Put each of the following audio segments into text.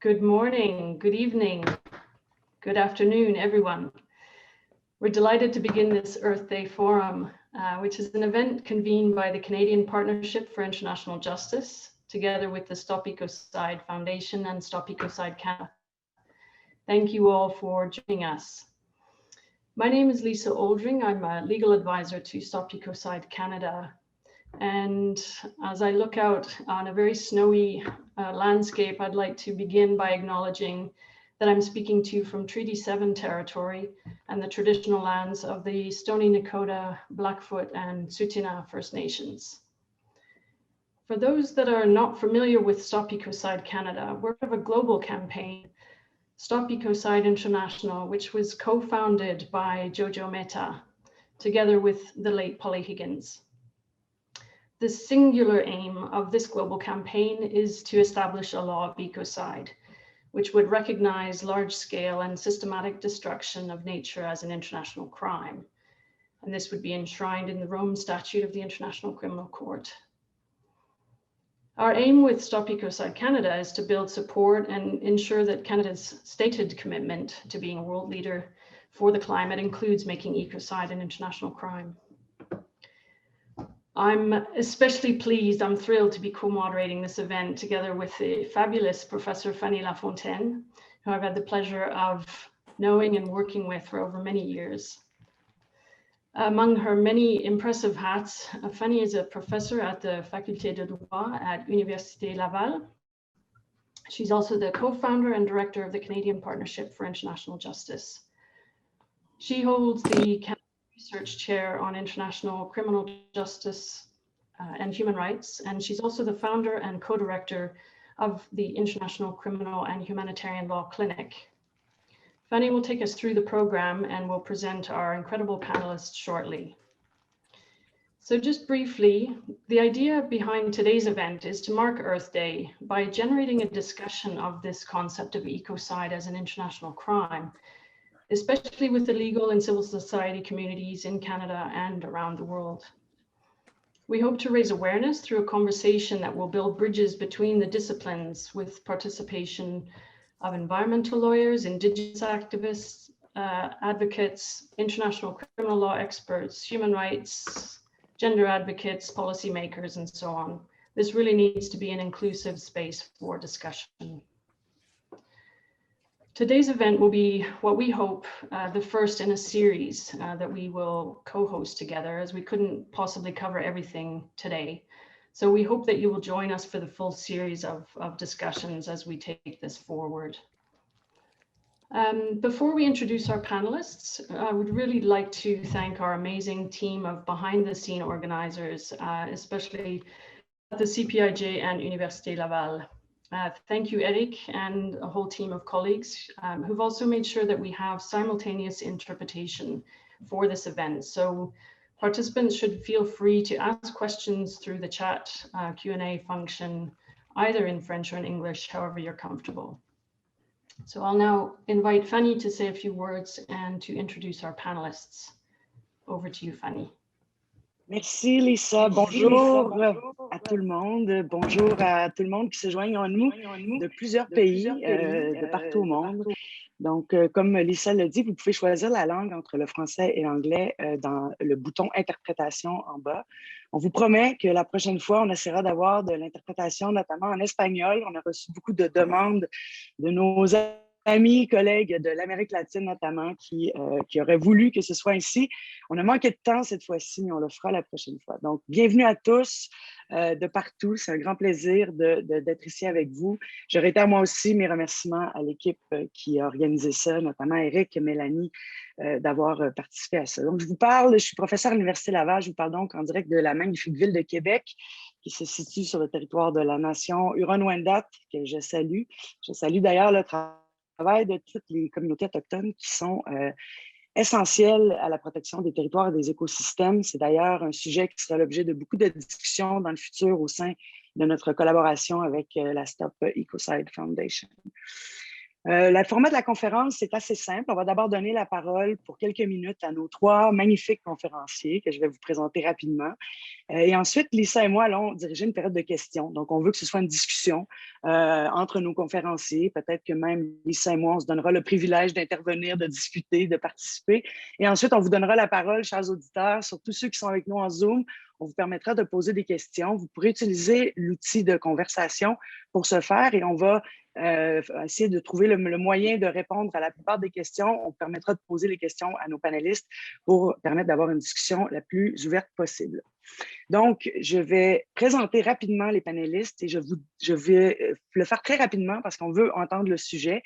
Good morning, good evening, good afternoon, everyone. We're delighted to begin this Earth Day Forum, which is an event convened by the Canadian Partnership for International Justice, together with the Stop Ecocide Foundation and Stop Ecocide Canada. Thank you all for joining us. My name is Lisa Oldring. I'm a legal advisor to Stop Ecocide Canada. And as I look out on a very snowy landscape, I'd like to begin by acknowledging that I'm speaking to you from Treaty 7 territory and the traditional lands of the Stoney Nakoda, Blackfoot, and Tsuut'ina First Nations. For those that are not familiar with Stop Ecocide Canada, we're part of a global campaign, Stop Ecocide International, which was co-founded by Jojo Mehta, together with the late Polly Higgins. The singular aim of this global campaign is to establish a law of ecocide, which would recognize large-scale and systematic destruction of nature as an international crime. And this would be enshrined in the Rome Statute of the International Criminal Court. Our aim with Stop Ecocide Canada is to build support and ensure that Canada's stated commitment to being a world leader for the climate includes making ecocide an international crime. I'm especially pleased, I'm thrilled to be co-moderating this event together with the fabulous Professor Fanny Lafontaine, who I've had the pleasure of knowing and working with for over many years. Among her many impressive hats, Fanny is a professor at the Faculté de Droit at Université Laval. She's also the co-founder and director of the Canadian Partnership for International Justice. She holds the Research Chair on International Criminal Justice and Human Rights, and she's also the founder and co-director of the International Criminal and Humanitarian Law Clinic. Fanny will take us through the program and will present our incredible panelists shortly. So just briefly, the idea behind today's event is to mark Earth Day by generating a discussion of this concept of ecocide as an international crime, especially with the legal and civil society communities in Canada and around the world. We hope to raise awareness through a conversation that will build bridges between the disciplines with participation of environmental lawyers, Indigenous activists, advocates, international criminal law experts, human rights, gender advocates, policymakers, and so on. This really needs to be an inclusive space for discussion. Today's event will be what we hope the first in a series that we will co-host together, as we couldn't possibly cover everything today. So we hope that you will join us for the full series of discussions as we take this forward. Before we introduce our panelists, I would really like to thank our amazing team of behind-the-scene organizers, especially at the CPIJ and Université Laval. Thank you, Eric, and a whole team of colleagues who've also made sure that we have simultaneous interpretation for this event. So participants should feel free to ask questions through the chat Q&A function, either in French or in English, however you're comfortable. So I'll now invite Fanny to say a few words and to introduce our panelists. Over to you, Fanny. Merci Lisa, bonjour à tout le monde, bonjour à tout le monde qui se joignent à nous de plusieurs pays, de partout au monde. Donc, comme Lisa l'a dit, vous pouvez choisir la langue entre le français et l'anglais dans le bouton interprétation en bas. On vous promet que la prochaine fois, on essaiera d'avoir de l'interprétation, notamment en espagnol. On a reçu beaucoup de demandes de nos amis, collègues de l'Amérique latine notamment, qui auraient voulu que ce soit ainsi. On a manqué de temps cette fois-ci, mais on le fera la prochaine fois. Donc, bienvenue à tous de partout. C'est un grand plaisir d'être ici avec vous. Je réitère moi aussi mes remerciements à l'équipe qui a organisé ça, notamment Eric et Mélanie, d'avoir participé à ça. Donc, je suis professeure à l'Université Laval. Je vous parle donc en direct de la magnifique ville de Québec, qui se situe sur le territoire de la nation Huron-Wendat, que je salue. Je salue d'ailleurs le travail de toutes les communautés autochtones qui sont essentielles à la protection des territoires et des écosystèmes. C'est d'ailleurs un sujet qui sera l'objet de beaucoup de discussions dans le futur au sein de notre collaboration avec la Stop Ecocide Foundation. Le format de la conférence, c'est assez simple. On va d'abord donner la parole pour quelques minutes à nos 3 magnifiques conférenciers que je vais vous présenter rapidement. Et ensuite, Lisa et moi allons diriger une période de questions. Donc, on veut que ce soit une discussion entre nos conférenciers. Peut-être que même Lisa et moi, on se donnera le privilège d'intervenir, de discuter, de participer. Et ensuite, on vous donnera la parole, chers auditeurs, surtout ceux qui sont avec nous en Zoom. On vous permettra de poser des questions. Vous pourrez utiliser l'outil de conversation pour ce faire et on va essayer de trouver le moyen de répondre à la plupart des questions. On permettra de poser les questions à nos panélistes pour permettre d'avoir une discussion la plus ouverte possible. Donc, je vais présenter rapidement les panélistes et je vais le faire très rapidement parce qu'on veut entendre le sujet.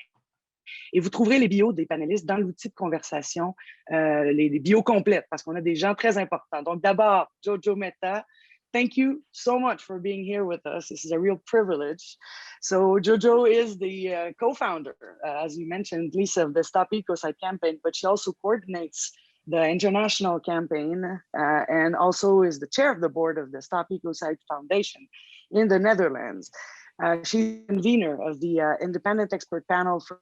Et vous trouverez les bios des panélistes dans l'outil de conversation, les bios complètes, parce qu'on a des gens très importants. Donc, d'abord, Jojo Mehta, thank you so much for being here with us. This is a real privilege. So, Jojo is the co-founder, as you mentioned, Lisa, of the Stop Ecocide campaign, but she also coordinates the international campaign and also is the chair of the board of the Stop Ecocide Foundation in the Netherlands. She's convener of the independent expert panel for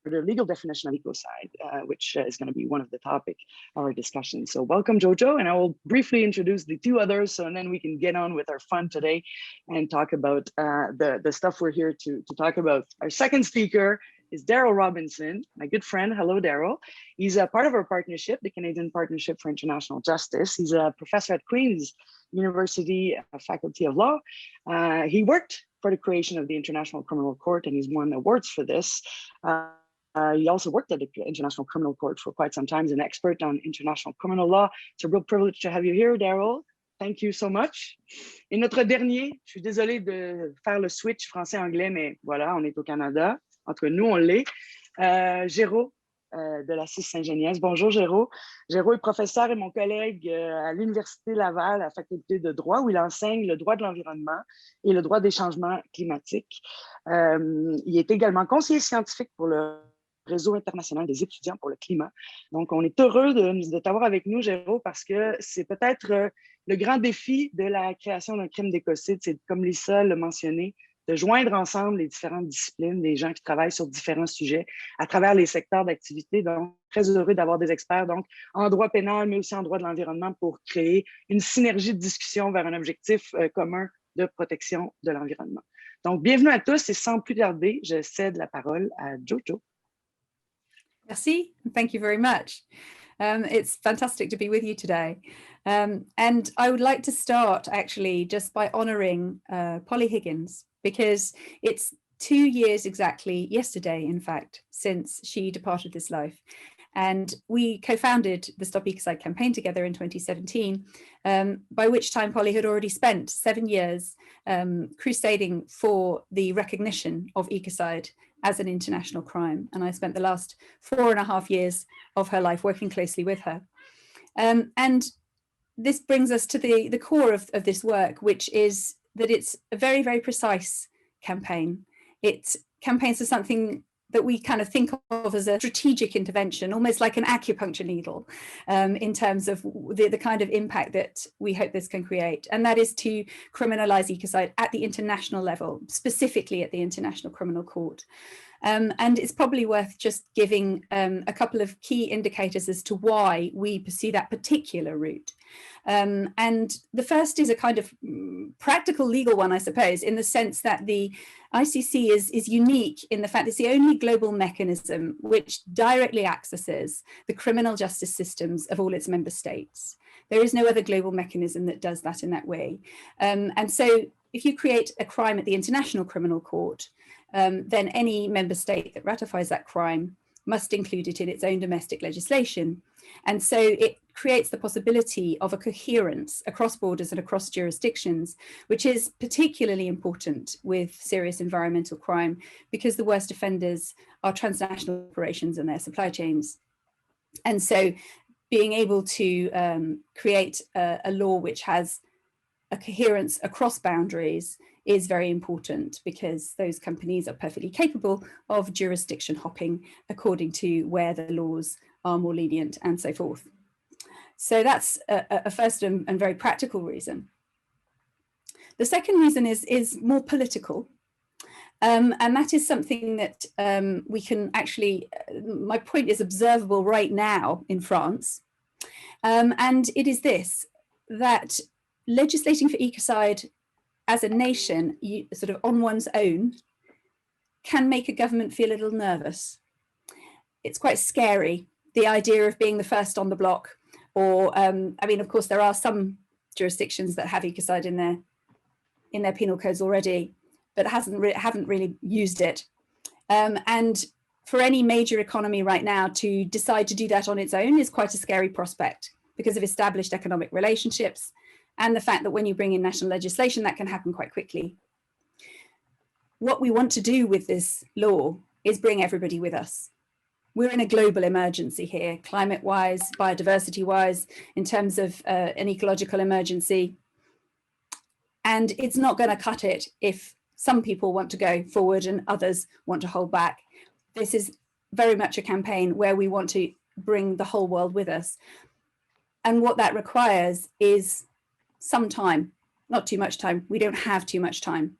the legal definition of ecocide, which is going to be one of the topic of our discussion. So welcome, Jojo, and I will briefly introduce the 2 others, and then we can get on with our fun today and talk about the stuff we're here to talk about. Our second speaker is Daryl Robinson, my good friend. Hello, Daryl. He's a part of our partnership, the Canadian Partnership for International Justice. He's a professor at Queen's University Faculty of Law. He worked for the creation of the International Criminal Court, and he's won awards for this. He also worked at the International Criminal Court for quite some time as an expert on international criminal law. It's a real privilege to have you here, Daryl. Thank you so much. Et notre dernier, je suis désolée de faire le switch français-anglais, mais voilà, on est au Canada. Entre nous, on l'est. Géraud de la Saint-Genièse. Bonjour, Géraud. Géraud est professeur et mon collègue à l'Université Laval, à la faculté de droit, où il enseigne le droit de l'environnement et le droit des changements climatiques. Il est également conseiller scientifique pour le Réseau international des étudiants pour le climat. Donc, on est heureux de t'avoir avec nous, Géraud, parce que c'est peut-être le grand défi de la création d'un crime d'écocide. C'est, comme Lisa l'a mentionné, de joindre ensemble les différentes disciplines, les gens qui travaillent sur différents sujets à travers les secteurs d'activité. Donc, très heureux d'avoir des experts donc, en droit pénal, mais aussi en droit de l'environnement pour créer une synergie de discussion vers un objectif commun de protection de l'environnement. Donc, bienvenue à tous et sans plus tarder, je cède la parole à Jojo. Merci, thank you very much. It's fantastic to be with you today. And I would like to start actually just by honouring Polly Higgins, because it's 2 years exactly yesterday, in fact, since she departed this life. And we co-founded the Stop Ecocide campaign together in 2017, by which time Polly had already spent 7 years crusading for the recognition of ecocide as an international crime. And I spent the last 4.5 years of her life working closely with her. And this brings us to the core of this work, which is that it's a very, very precise campaign. It campaigns for something that we kind of think of as a strategic intervention, almost like an acupuncture needle, in terms of the kind of impact that we hope this can create. And that is to criminalize ecocide at the international level, specifically at the International Criminal Court. And it's probably worth just giving a couple of key indicators as to why we pursue that particular route. And the first is a kind of practical legal one, I suppose, in the sense that the ICC is unique in the fact it's the only global mechanism which directly accesses the criminal justice systems of all its member states. There is no other global mechanism that does that in that way. And so if you create a crime at the International Criminal Court, then any member state that ratifies that crime must include it in its own domestic legislation. And so it creates the possibility of a coherence across borders and across jurisdictions, which is particularly important with serious environmental crime, because the worst offenders are transnational corporations and their supply chains. And so being able to create a law which has a coherence across boundaries is very important, because those companies are perfectly capable of jurisdiction hopping according to where the laws are more lenient and so forth. So that's a first and very practical reason. The second reason is more political. And that is something that we can actually, my point is observable right now in France. And it is this, that legislating for ecocide as a nation, sort of on one's own, can make a government feel a little nervous. It's quite scary, the idea of being the first on the block, or, I mean, of course, there are some jurisdictions that have ecocide in their penal codes already, but haven't really used it. And for any major economy right now to decide to do that on its own is quite a scary prospect because of established economic relationships and the fact that when you bring in national legislation, that can happen quite quickly. What we want to do with this law is bring everybody with us. We're in a global emergency here, climate-wise, biodiversity-wise, in terms of an ecological emergency. And it's not going to cut it if some people want to go forward and others want to hold back. This is very much a campaign where we want to bring the whole world with us. And what that requires is some time, not too much time. We don't have too much time,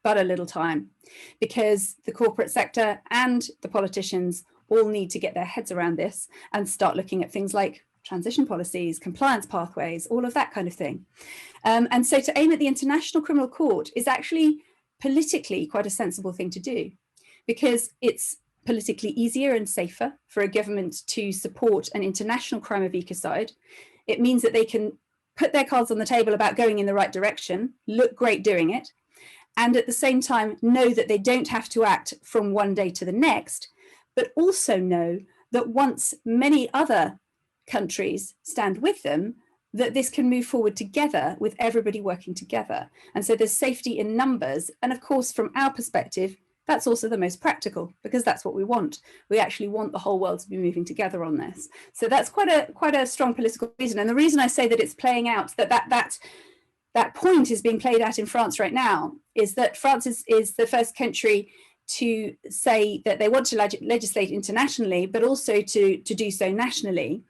but a little time, because the corporate sector and the politicians all need to get their heads around this and start looking at things like transition policies, compliance pathways, all of that kind of thing. And so to aim at the International Criminal Court is actually politically quite a sensible thing to do, because it's politically easier and safer for a government to support an international crime of ecocide. It means that they can put their cards on the table about going in the right direction, look great doing it, and at the same time know that they don't have to act from one day to the next, but also know that once many other countries stand with them, that this can move forward together with everybody working together. And so there's safety in numbers. And of course, from our perspective, that's also the most practical, because that's what we want. We actually want the whole world to be moving together on this. So that's quite a strong political reason. And the reason I say that it's playing out, that point is being played out in France right now, is that France is the first country to say that they want to legislate internationally, but also to do so nationally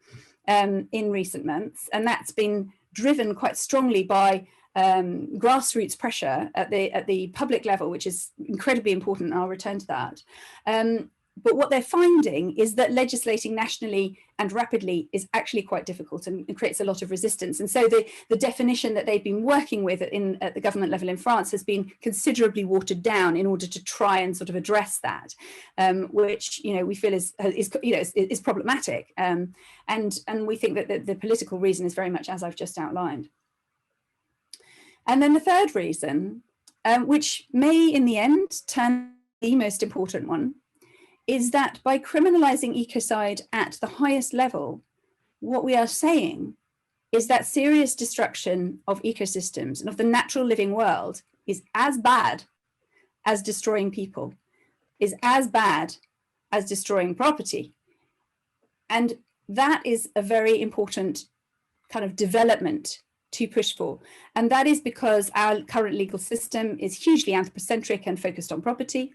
in recent months. And that's been driven quite strongly by grassroots pressure at the public level, which is incredibly important, and I'll return to that. But what they're finding is that legislating nationally and rapidly is actually quite difficult and creates a lot of resistance. And so the definition that they've been working with at the government level in France has been considerably watered down in order to try and sort of address that, which we feel is problematic. And we think that the political reason is very much as I've just outlined. And then the third reason, which may in the end turn the most important one, is that by criminalizing ecocide at the highest level, what we are saying is that serious destruction of ecosystems and of the natural living world is as bad as destroying people, is as bad as destroying property. And that is a very important kind of development to push for. And that is because our current legal system is hugely anthropocentric and focused on property.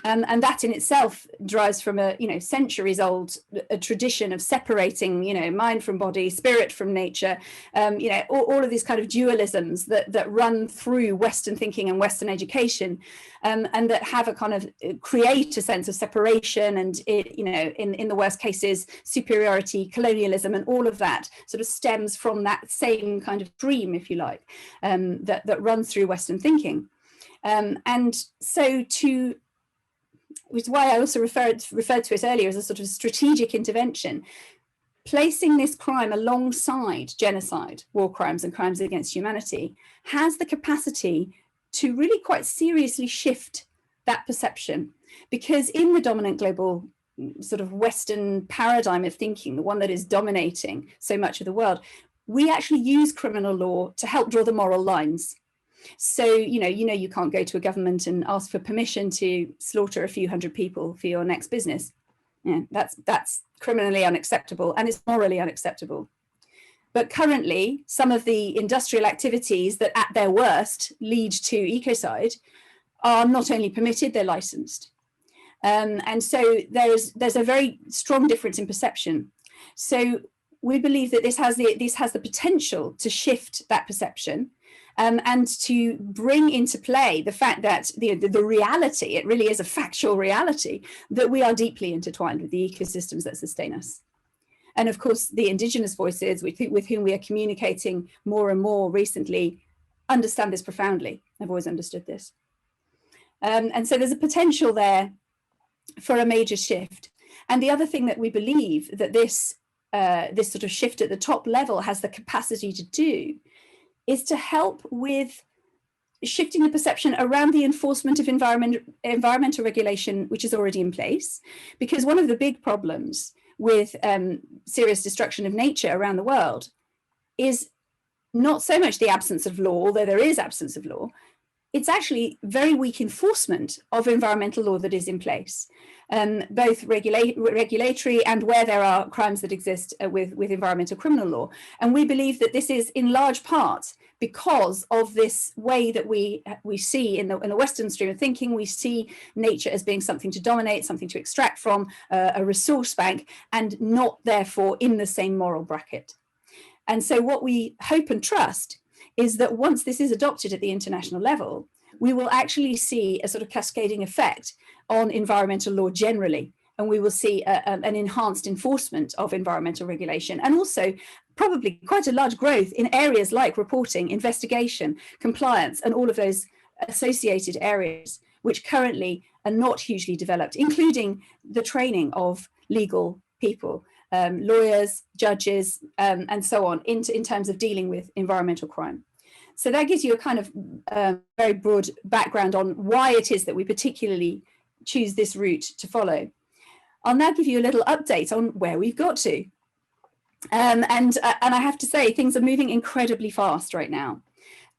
And that in itself derives from a centuries old tradition of separating mind from body, spirit from nature, all of these kind of dualisms that run through Western thinking and Western education, and that have a kind of create a sense of separation and in the worst cases superiority, colonialism, and all of that sort of stems from that same kind of dream, if you like, that runs through Western thinking. And so which is why I also referred to it earlier as a sort of strategic intervention, placing this crime alongside genocide, war crimes and crimes against humanity, has the capacity to really quite seriously shift that perception. Because in the dominant global sort of Western paradigm of thinking, the one that is dominating so much of the world, we actually use criminal law to help draw the moral lines. So, you can't go to a government and ask for permission to slaughter a few hundred people for your next business. Yeah, that's criminally unacceptable, and it's morally unacceptable. But currently, some of the industrial activities that at their worst lead to ecocide are not only permitted, they're licensed. And so there's a very strong difference in perception. So we believe that this has the potential to shift that perception and to bring into play the fact that the reality, it really is a factual reality, that we are deeply intertwined with the ecosystems that sustain us. And of course, the indigenous voices with whom we are communicating more and more recently understand this profoundly. I've always understood this. And so there's a potential there for a major shift. And the other thing that we believe that this sort of shift at the top level has the capacity to do is to help with shifting the perception around the enforcement of environmental regulation, which is already in place. Because one of the big problems with serious destruction of nature around the world is not so much the absence of law, although there is absence of law, it's actually very weak enforcement of environmental law that is in place, both regulatory and where there are crimes that exist with environmental criminal law. And we believe that this is in large part because of this way that we see in the Western stream of thinking, we see nature as being something to dominate, something to extract from, a resource bank, and not therefore in the same moral bracket. And so what we hope and trust is that once this is adopted at the international level, we will actually see a sort of cascading effect on environmental law generally. And we will see an enhanced enforcement of environmental regulation, and also probably quite a large growth in areas like reporting, investigation, compliance, and all of those associated areas, which currently are not hugely developed, including the training of legal people, lawyers, judges, and so on, in terms of dealing with environmental crime. So that gives you a kind of very broad background on why it is that we particularly choose this route to follow. I'll now give you a little update on where we've got to. And I have to say, things are moving incredibly fast right now.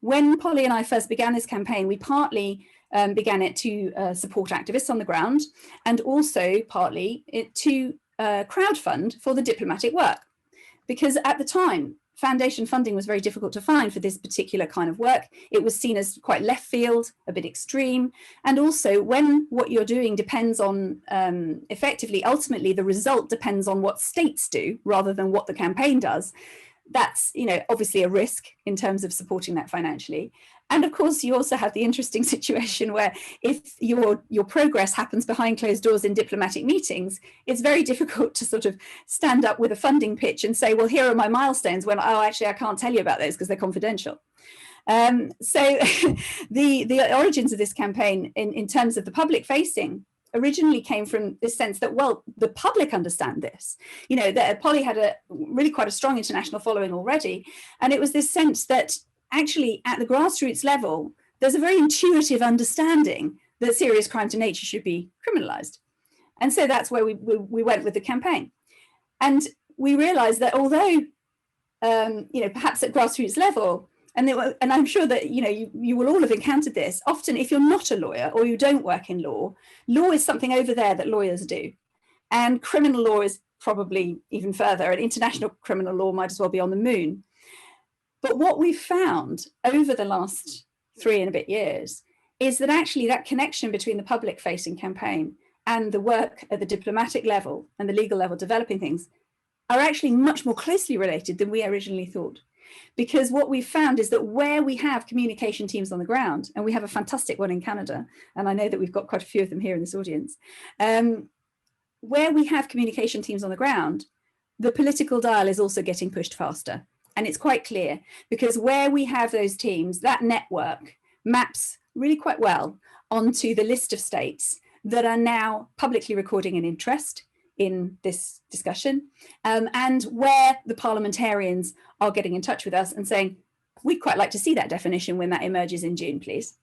When Polly and I first began this campaign, we partly began it to support activists on the ground, and also partly to crowdfund for the diplomatic work. Because at the time, foundation funding was very difficult to find for this particular kind of work. It was seen as quite left field, a bit extreme. And also when what you're doing depends on, effectively, ultimately, the result depends on what states do rather than what the campaign does. That's, obviously a risk in terms of supporting that financially. And of course, you also have the interesting situation where if your progress happens behind closed doors in diplomatic meetings, it's very difficult to sort of stand up with a funding pitch and say, well, here are my milestones, when, oh, actually, I can't tell you about those because they're confidential. So the origins of this campaign in terms of the public facing originally came from this sense that, well, the public understand this. That Polly had really quite a strong international following already. And it was this sense that actually at the grassroots level, there's a very intuitive understanding that serious crime to nature should be criminalized. And so that's where we went with the campaign. And we realized that although, perhaps at grassroots level, and I'm sure that, you will all have encountered this, often if you're not a lawyer or you don't work in law, law is something over there that lawyers do. And criminal law is probably even further, and international criminal law might as well be on the moon. But what we've found over the last 3 and a bit years is that actually that connection between the public facing campaign and the work at the diplomatic level and the legal level developing things are actually much more closely related than we originally thought. Because what we've found is that where we have communication teams on the ground, and we have a fantastic one in Canada, and I know that we've got quite a few of them here in this audience, where we have communication teams on the ground, the political dial is also getting pushed faster. And it's quite clear, because where we have those teams, that network maps really quite well onto the list of states that are now publicly recording an interest in this discussion, and where the parliamentarians are getting in touch with us and saying, we'd quite like to see that definition when that emerges in June, please.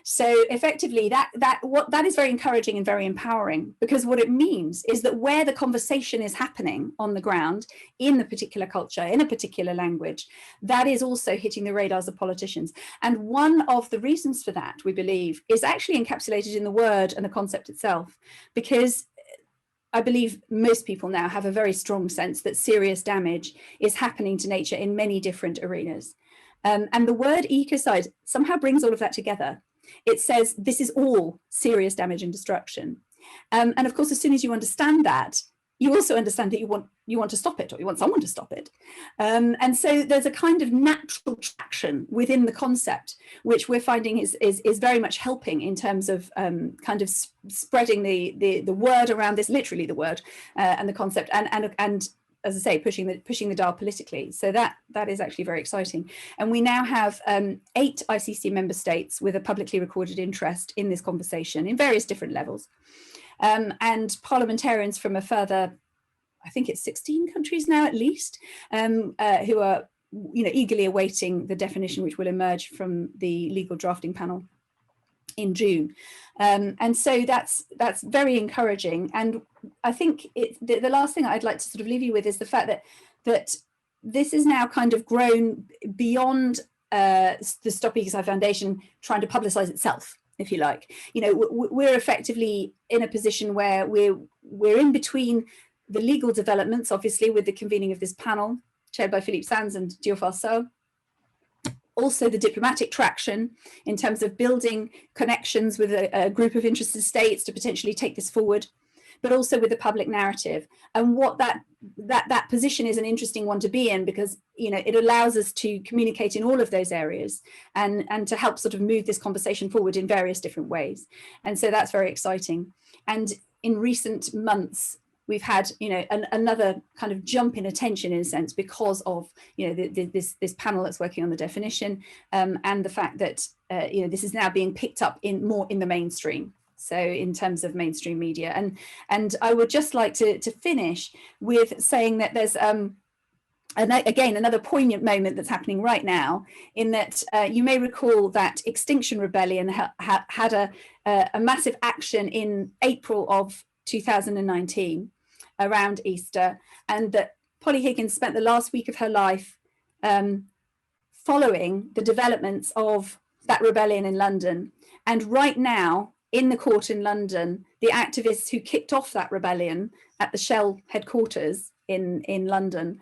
So effectively, that is very encouraging and very empowering, because what it means is that where the conversation is happening on the ground in the particular culture, in a particular language, that is also hitting the radars of politicians. And one of the reasons for that, we believe, is actually encapsulated in the word and the concept itself, because I believe most people now have a very strong sense that serious damage is happening to nature in many different arenas. And the word ecocide somehow brings all of that together. It says this is all serious damage and destruction. And of course, as soon as you understand that, you also understand that you want to stop it, or you want someone to stop it. And so there's a kind of natural traction within the concept, which we're finding is very much helping in terms of kind of spreading the word around this, literally the word and the concept, and as I say, pushing the dial politically. So that is actually very exciting. And we now have 8 ICC member states with a publicly recorded interest in this conversation in various different levels. And parliamentarians from a further, I think it's 16 countries now at least, who are eagerly awaiting the definition which will emerge from the legal drafting panel in June. And so that's very encouraging. And I think the last thing I'd like to sort of leave you with is the fact that this is now kind of grown beyond the Stop Ecocide Foundation trying to publicize itself, if you like. We're effectively in a position where we're in between the legal developments, obviously, with the convening of this panel chaired by Philippe Sands and Jour, also the diplomatic traction in terms of building connections with a group of interested states to potentially take this forward, but also with the public narrative. And what that position is an interesting one to be in, because it allows us to communicate in all of those areas and to help sort of move this conversation forward in various different ways. And so that's very exciting. And in recent months, we've had another kind of jump in attention, in a sense, because of this panel that's working on the definition, and the fact that this is now being picked up more in the mainstream. So in terms of mainstream media, and I would just like to finish with saying that there's again another poignant moment that's happening right now, in that you may recall that Extinction Rebellion had a massive action in April of 2019 around Easter, and that Polly Higgins spent the last week of her life following the developments of that rebellion in London. And right now, in the court in London, the activists who kicked off that rebellion at the Shell headquarters in London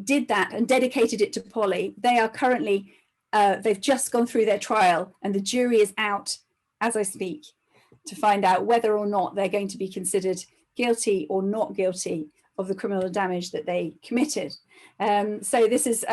did that and dedicated it to Polly. They are currently, they've just gone through their trial, and the jury is out as I speak to find out whether or not they're going to be considered guilty or not guilty of the criminal damage that they committed. So this is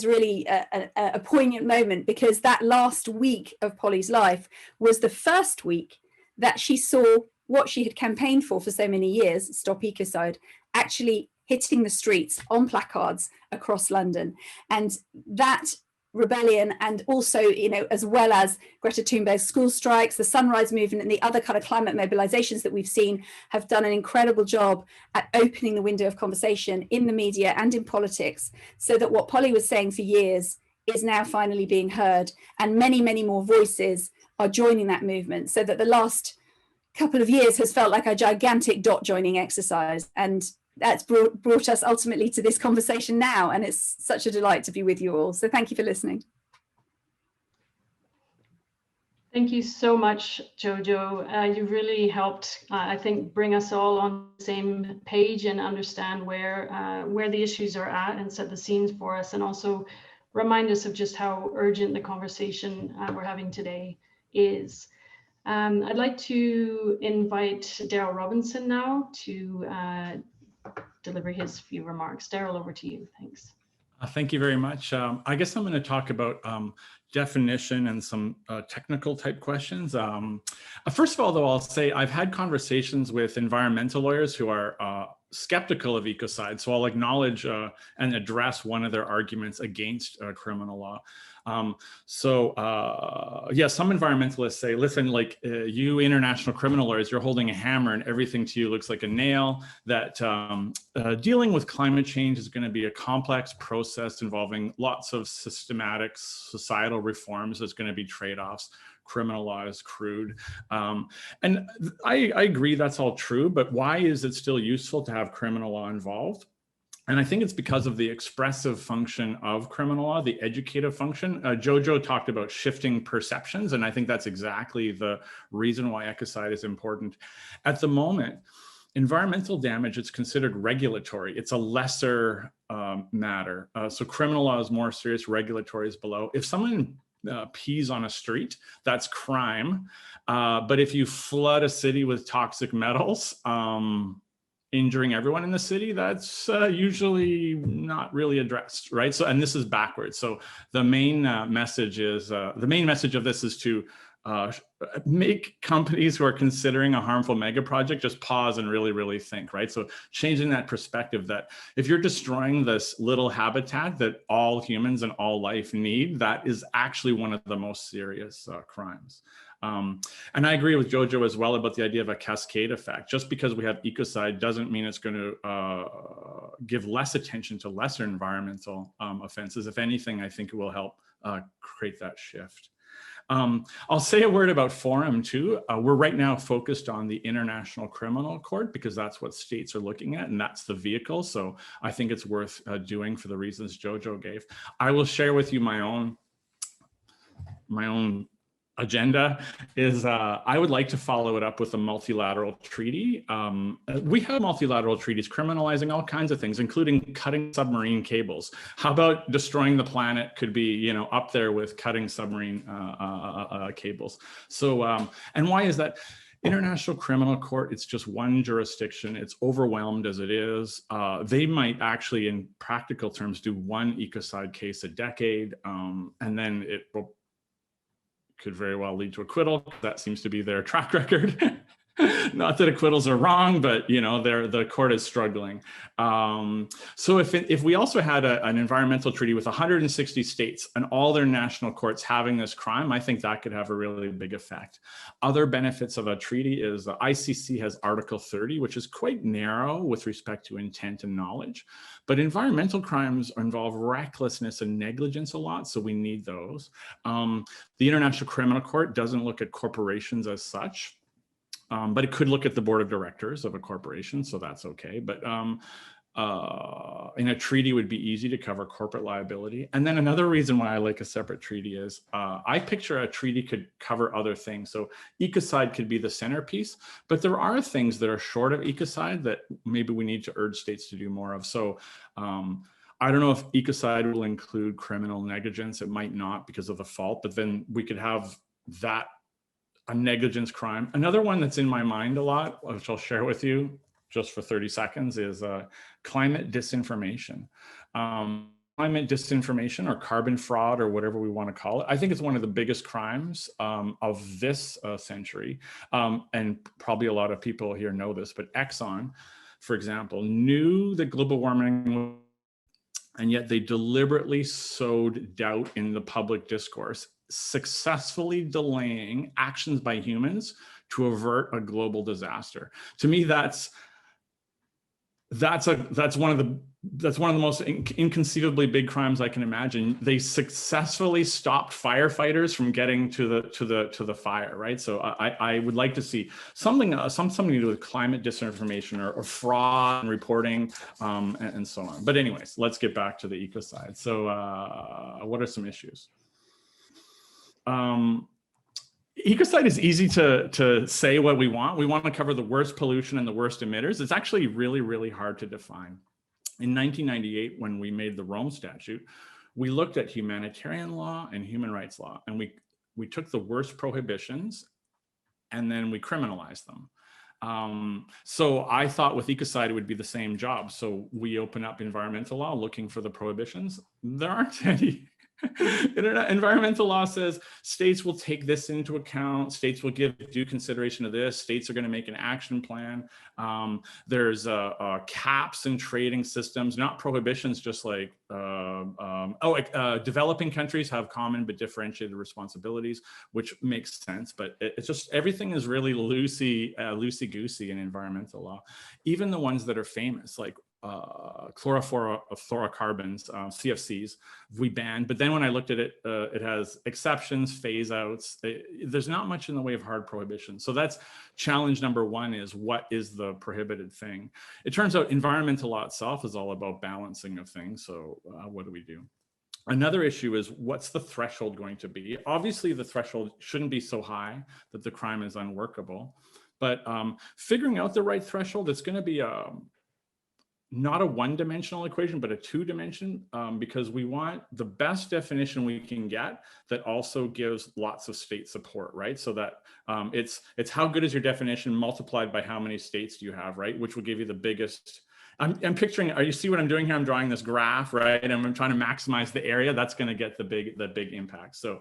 really a poignant moment, because that last week of Polly's life was the first week that she saw what she had campaigned for so many years, Stop Ecocide, actually hitting the streets on placards across London. And that rebellion, and also, as well as Greta Thunberg's school strikes, the Sunrise Movement, and the other kind of climate mobilizations that we've seen, have done an incredible job at opening the window of conversation in the media and in politics, so that what Polly was saying for years is now finally being heard, and many, many more voices are joining that movement, so that the last couple of years has felt like a gigantic dot joining exercise. And that's brought us ultimately to this conversation now, and it's such a delight to be with you all. So thank you for listening. Thank you so much, Jojo. You really helped, I think, bring us all on the same page and understand where the issues are at, and set the scenes for us, and also remind us of just how urgent the conversation we're having today is. I'd like to invite Daryl Robinson now to deliver his few remarks. Daryl, over to you. Thanks. Thank you very much. I guess I'm going to talk about definition and some technical type questions. First of all, though, I'll say I've had conversations with environmental lawyers who are skeptical of ecocide. So I'll acknowledge and address one of their arguments against criminal law. Yeah, some environmentalists say, listen, like you international criminal lawyers, you're holding a hammer and everything to you looks like a nail, that dealing with climate change is going to be a complex process involving lots of systematic societal reforms. There's going to be trade-offs. Criminal law is crude. And I agree that's all true, but why is it still useful to have criminal law involved? And I think it's because of the expressive function of criminal law, the educative function. Jojo talked about shifting perceptions, and I think that's exactly the reason why ecocide is important. At the moment, environmental damage, it's considered regulatory. It's a lesser matter. So criminal law is more serious, regulatory is below. If someone peas on a street, that's crime. But if you flood a city with toxic metals, injuring everyone in the city, that's usually not really addressed, right? So, and this is backwards. So the main message is, the main message of this is to make companies who are considering a harmful mega project just pause and really, really think, right? So changing that perspective that if you're destroying this little habitat that all humans and all life need, that is actually one of the most serious crimes. And I agree with Jojo as well about the idea of a cascade effect. Just because we have ecocide doesn't mean it's going to give less attention to lesser environmental offenses. If anything, I think it will help create that shift. I'll say a word about forum too. We're right now focused on the International Criminal Court because that's what states are looking at and that's the vehicle. So I think it's worth doing for the reasons Jojo gave. I will share with you my own agenda is I would like to follow it up with a multilateral treaty. We have multilateral treaties criminalizing all kinds of things, including cutting submarine cables. How about destroying the planet could be, you know, up there with cutting submarine cables. So, and why is that? International Criminal Court, it's just one jurisdiction. It's overwhelmed as it is. They might actually, in practical terms, do one ecocide case a decade, and then it will could very well lead to acquittal. That seems to be their track record. Not that acquittals are wrong, but you know, the court is struggling. So if we also had an environmental treaty with 160 states and all their national courts having this crime, I think that could have a really big effect. Other benefits of a treaty is the ICC has Article 30, which is quite narrow with respect to intent and knowledge. But environmental crimes involve recklessness and negligence a lot, so we need those. The International Criminal Court doesn't look at corporations as such. But it could look at the board of directors of a corporation, so that's okay. But in a treaty would be easy to cover corporate liability. And then another reason why I like a separate treaty is I picture a treaty could cover other things. So ecocide could be the centerpiece, but there are things that are short of ecocide that maybe we need to urge states to do more of. So I don't know if ecocide will include criminal negligence. It might not because of the fault, but then we could have that a negligence crime. Another one that's in my mind a lot, which I'll share with you just for 30 seconds, is climate disinformation. Climate disinformation or carbon fraud or whatever we want to call it. I think it's one of the biggest crimes of this century. And probably a lot of people here know this, but Exxon, for example, knew that global warming, and yet they deliberately sowed doubt in the public discourse, successfully delaying actions by humans to avert a global disaster. To me, that's one of the most inconceivably big crimes I can imagine. They successfully stopped firefighters from getting to the fire, right? So I would like to see something to do with climate disinformation or fraud and reporting and so on. But anyways, let's get back to the ecocide. So what are some issues? Ecocide is easy to say what we want. We want to cover the worst pollution and the worst emitters. It's actually really, really hard to define. In 1998, when we made the Rome Statute, we looked at humanitarian law and human rights law, and we took the worst prohibitions and then we criminalized them. So I thought with ecocide, it would be the same job. So we open up environmental law looking for the prohibitions. There aren't any. Environmental law says states will take this into account. States will give due consideration to this. States are going to make an action plan. There's caps in trading systems, not prohibitions, just like, developing countries have common but differentiated responsibilities, which makes sense. But it's just, everything is really loosey-goosey in environmental law. Even the ones that are famous, like chlorofluorocarbons, CFCs, we banned. But then when I looked at it, it has exceptions, phase outs. There's not much in the way of hard prohibition. So that's challenge number one, is what is the prohibited thing? It turns out environmental law itself is all about balancing of things. So what do we do? Another issue is, what's the threshold going to be? Obviously, the threshold shouldn't be so high that the crime is unworkable. But figuring out the right threshold, it's going to be not a one-dimensional equation, but a two-dimension, because we want the best definition we can get that also gives lots of state support, right? So that it's how good is your definition multiplied by how many states do you have, right? Which will give you the biggest. I'm picturing, you see what I'm doing here? I'm drawing this graph, right? And I'm trying to maximize the area. That's going to get the big impact. So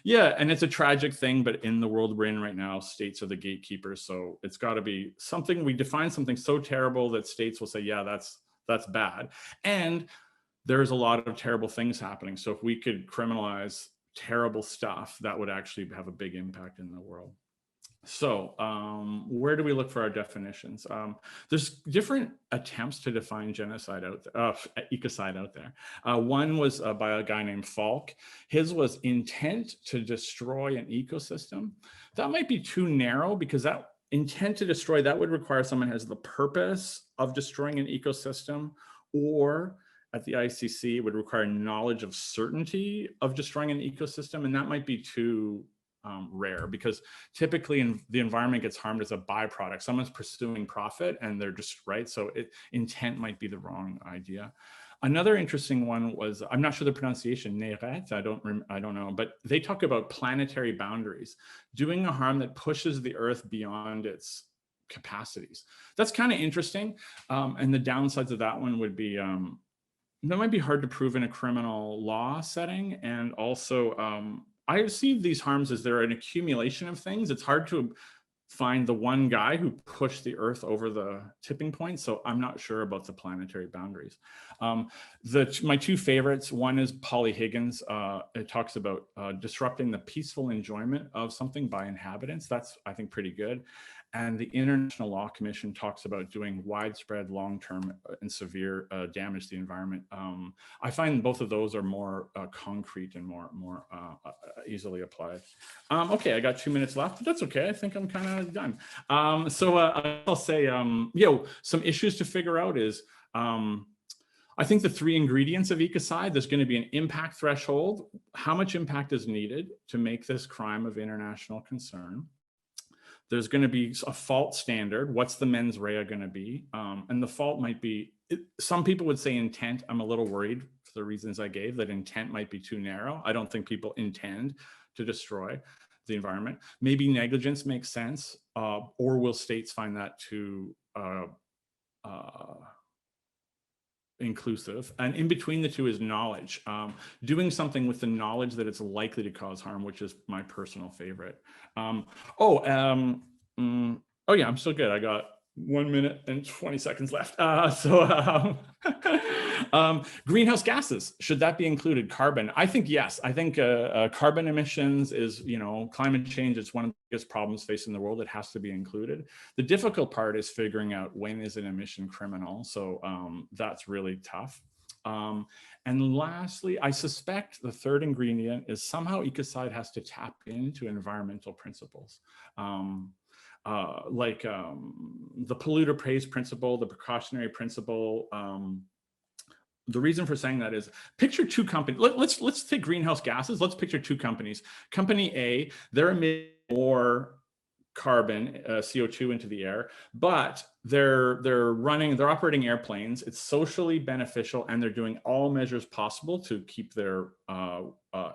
yeah, and it's a tragic thing, but in the world we're in right now, states are the gatekeepers. So it's got to be something, we define something so terrible that states will say, yeah, that's bad. And there's a lot of terrible things happening. So if we could criminalize terrible stuff, that would actually have a big impact in the world. So where do we look for our definitions? There's different attempts to define genocide out there, ecocide out there. One was by a guy named Falk. His was intent to destroy an ecosystem. That might be too narrow, because that intent to destroy, that would require someone who has the purpose of destroying an ecosystem, or at the ICC, it would require knowledge of certainty of destroying an ecosystem. And that might be too rare, because typically the environment gets harmed as a byproduct. Someone's pursuing profit and they're just, right? So intent might be the wrong idea. Another interesting one was, I'm not sure the pronunciation, Neret, I don't know, but they talk about planetary boundaries, doing a harm that pushes the Earth beyond its capacities. That's kind of interesting. And the downsides of that one would be, that might be hard to prove in a criminal law setting. And also, I see these harms as they're an accumulation of things. It's hard to find the one guy who pushed the Earth over the tipping point. So I'm not sure about the planetary boundaries. My two favorites, one is Polly Higgins. It talks about disrupting the peaceful enjoyment of something by inhabitants. That's, I think, pretty good. And the International Law Commission talks about doing widespread, long-term and severe damage to the environment. I find both of those are more concrete and more easily applied. Okay, I got 2 minutes left, but that's okay. I think I'm kind of done. So I'll say, some issues to figure out is, I think the three ingredients of ecocide, there's going to be an impact threshold. How much impact is needed to make this crime of international concern? There's going to be a fault standard. What's the mens rea going to be? And the fault might be, some people would say intent. I'm a little worried for the reasons I gave, that intent might be too narrow. I don't think people intend to destroy the environment. Maybe negligence makes sense, or will states find that too inclusive? And in between the two is knowledge. Doing something with the knowledge that it's likely to cause harm, which is my personal favorite. Oh yeah, I'm still good. I got 1 minute and 20 seconds left. Greenhouse gases, should that be included? Carbon, I think yes. I think carbon emissions is, climate change is one of the biggest problems facing the world. It has to be included. The difficult part is figuring out when is an emission criminal. So that's really tough. And lastly, I suspect the third ingredient is somehow ecocide has to tap into environmental principles. Like the polluter pays principle, the precautionary principle. The reason for saying that is, picture two companies. Let's take greenhouse gases. Let's picture two companies. Company A, they're emitting more carbon, CO2 into the air, but they're operating airplanes. It's socially beneficial, and they're doing all measures possible to keep their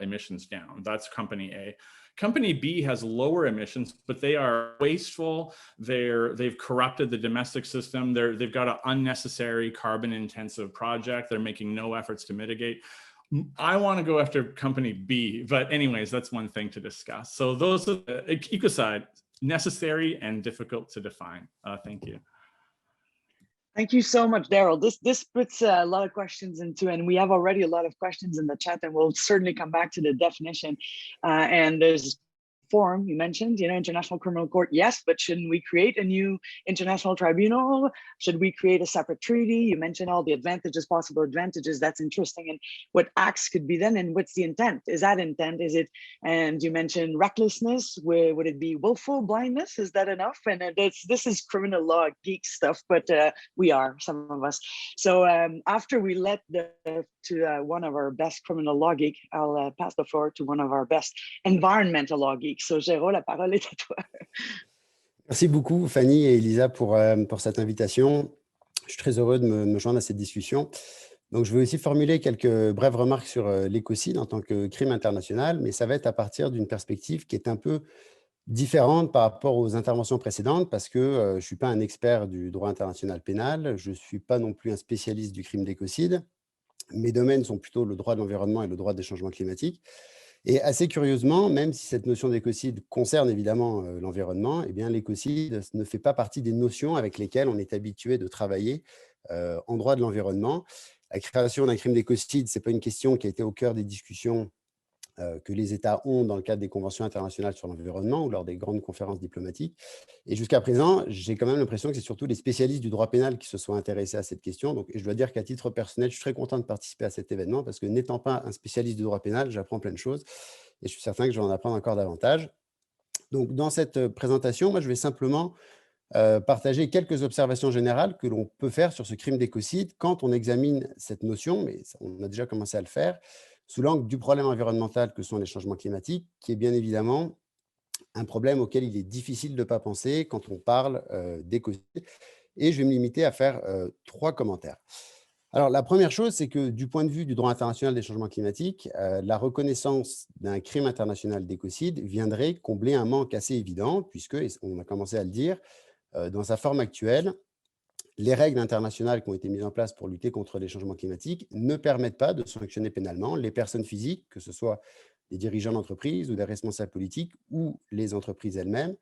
emissions down. That's company A. Company B has lower emissions, but they are wasteful. They've corrupted the domestic system. They've got an unnecessary carbon intensive project. They're making no efforts to mitigate. I want to go after company B, but anyways, that's one thing to discuss. So those are the ecocide, necessary and difficult to define. Thank you. Thank you so much, Daryl. This puts a lot of questions into, and we have already a lot of questions in the chat, and we'll certainly come back to the definition. And there's forum you mentioned, International Criminal Court, yes, but shouldn't we create a new international tribunal? Should we create a separate treaty? You mentioned all the advantages, possible advantages. That's interesting. And what acts could be then, and what's the intent? Is that intent? Is it, and you mentioned recklessness, would it be willful blindness? Is that enough? And this is criminal law geek stuff, but we are, some of us. So after we let to one of our best criminal law geek, I'll pass the floor to one of our best environmental law geeks. So Géraud, la parole est à toi. Merci beaucoup Fanny et Elisa pour cette invitation. Je suis très heureux de me joindre à cette discussion. Donc, je vais aussi formuler quelques brèves remarques sur l'écocide en tant que crime international, mais ça va être à partir d'une perspective qui est un peu différente par rapport aux interventions précédentes, parce que je ne suis pas un expert du droit international pénal, je ne suis pas non plus un spécialiste du crime d'écocide. Mes domaines sont plutôt le droit de l'environnement et le droit des changements climatiques. Et assez curieusement, même si cette notion d'écocide concerne évidemment l'environnement, eh bien l'écocide ne fait pas partie des notions avec lesquelles on est habitué de travailler en droit de l'environnement. La création d'un crime d'écocide, ce n'est pas une question qui a été au cœur des discussions que les États ont dans le cadre des conventions internationales sur l'environnement ou lors des grandes conférences diplomatiques. Et jusqu'à présent, j'ai quand même l'impression que c'est surtout les spécialistes du droit pénal qui se sont intéressés à cette question. Donc, et je dois dire qu'à titre personnel, je suis très content de participer à cet événement parce que n'étant pas un spécialiste du droit pénal, j'apprends plein de choses et je suis certain que je vais en apprendre encore davantage. Donc, dans cette présentation, moi, je vais simplement partager quelques observations générales que l'on peut faire sur ce crime d'écocide quand on examine cette notion, mais on a déjà commencé à le faire, sous l'angle du problème environnemental que sont les changements climatiques, qui est bien évidemment un problème auquel il est difficile de ne pas penser quand on parle d'écocide. Et je vais me limiter à faire 3 commentaires. Alors, la première chose, c'est que du point de vue du droit international des changements climatiques, la reconnaissance d'un crime international d'écocide viendrait combler un manque assez évident, puisque, et on a commencé à le dire, dans sa forme actuelle, les règles internationales qui ont été mises en place pour lutter contre les changements climatiques ne permettent pas de sanctionner pénalement les personnes physiques, que ce soit des dirigeants d'entreprise ou des responsables politiques ou les entreprises elles-mêmes,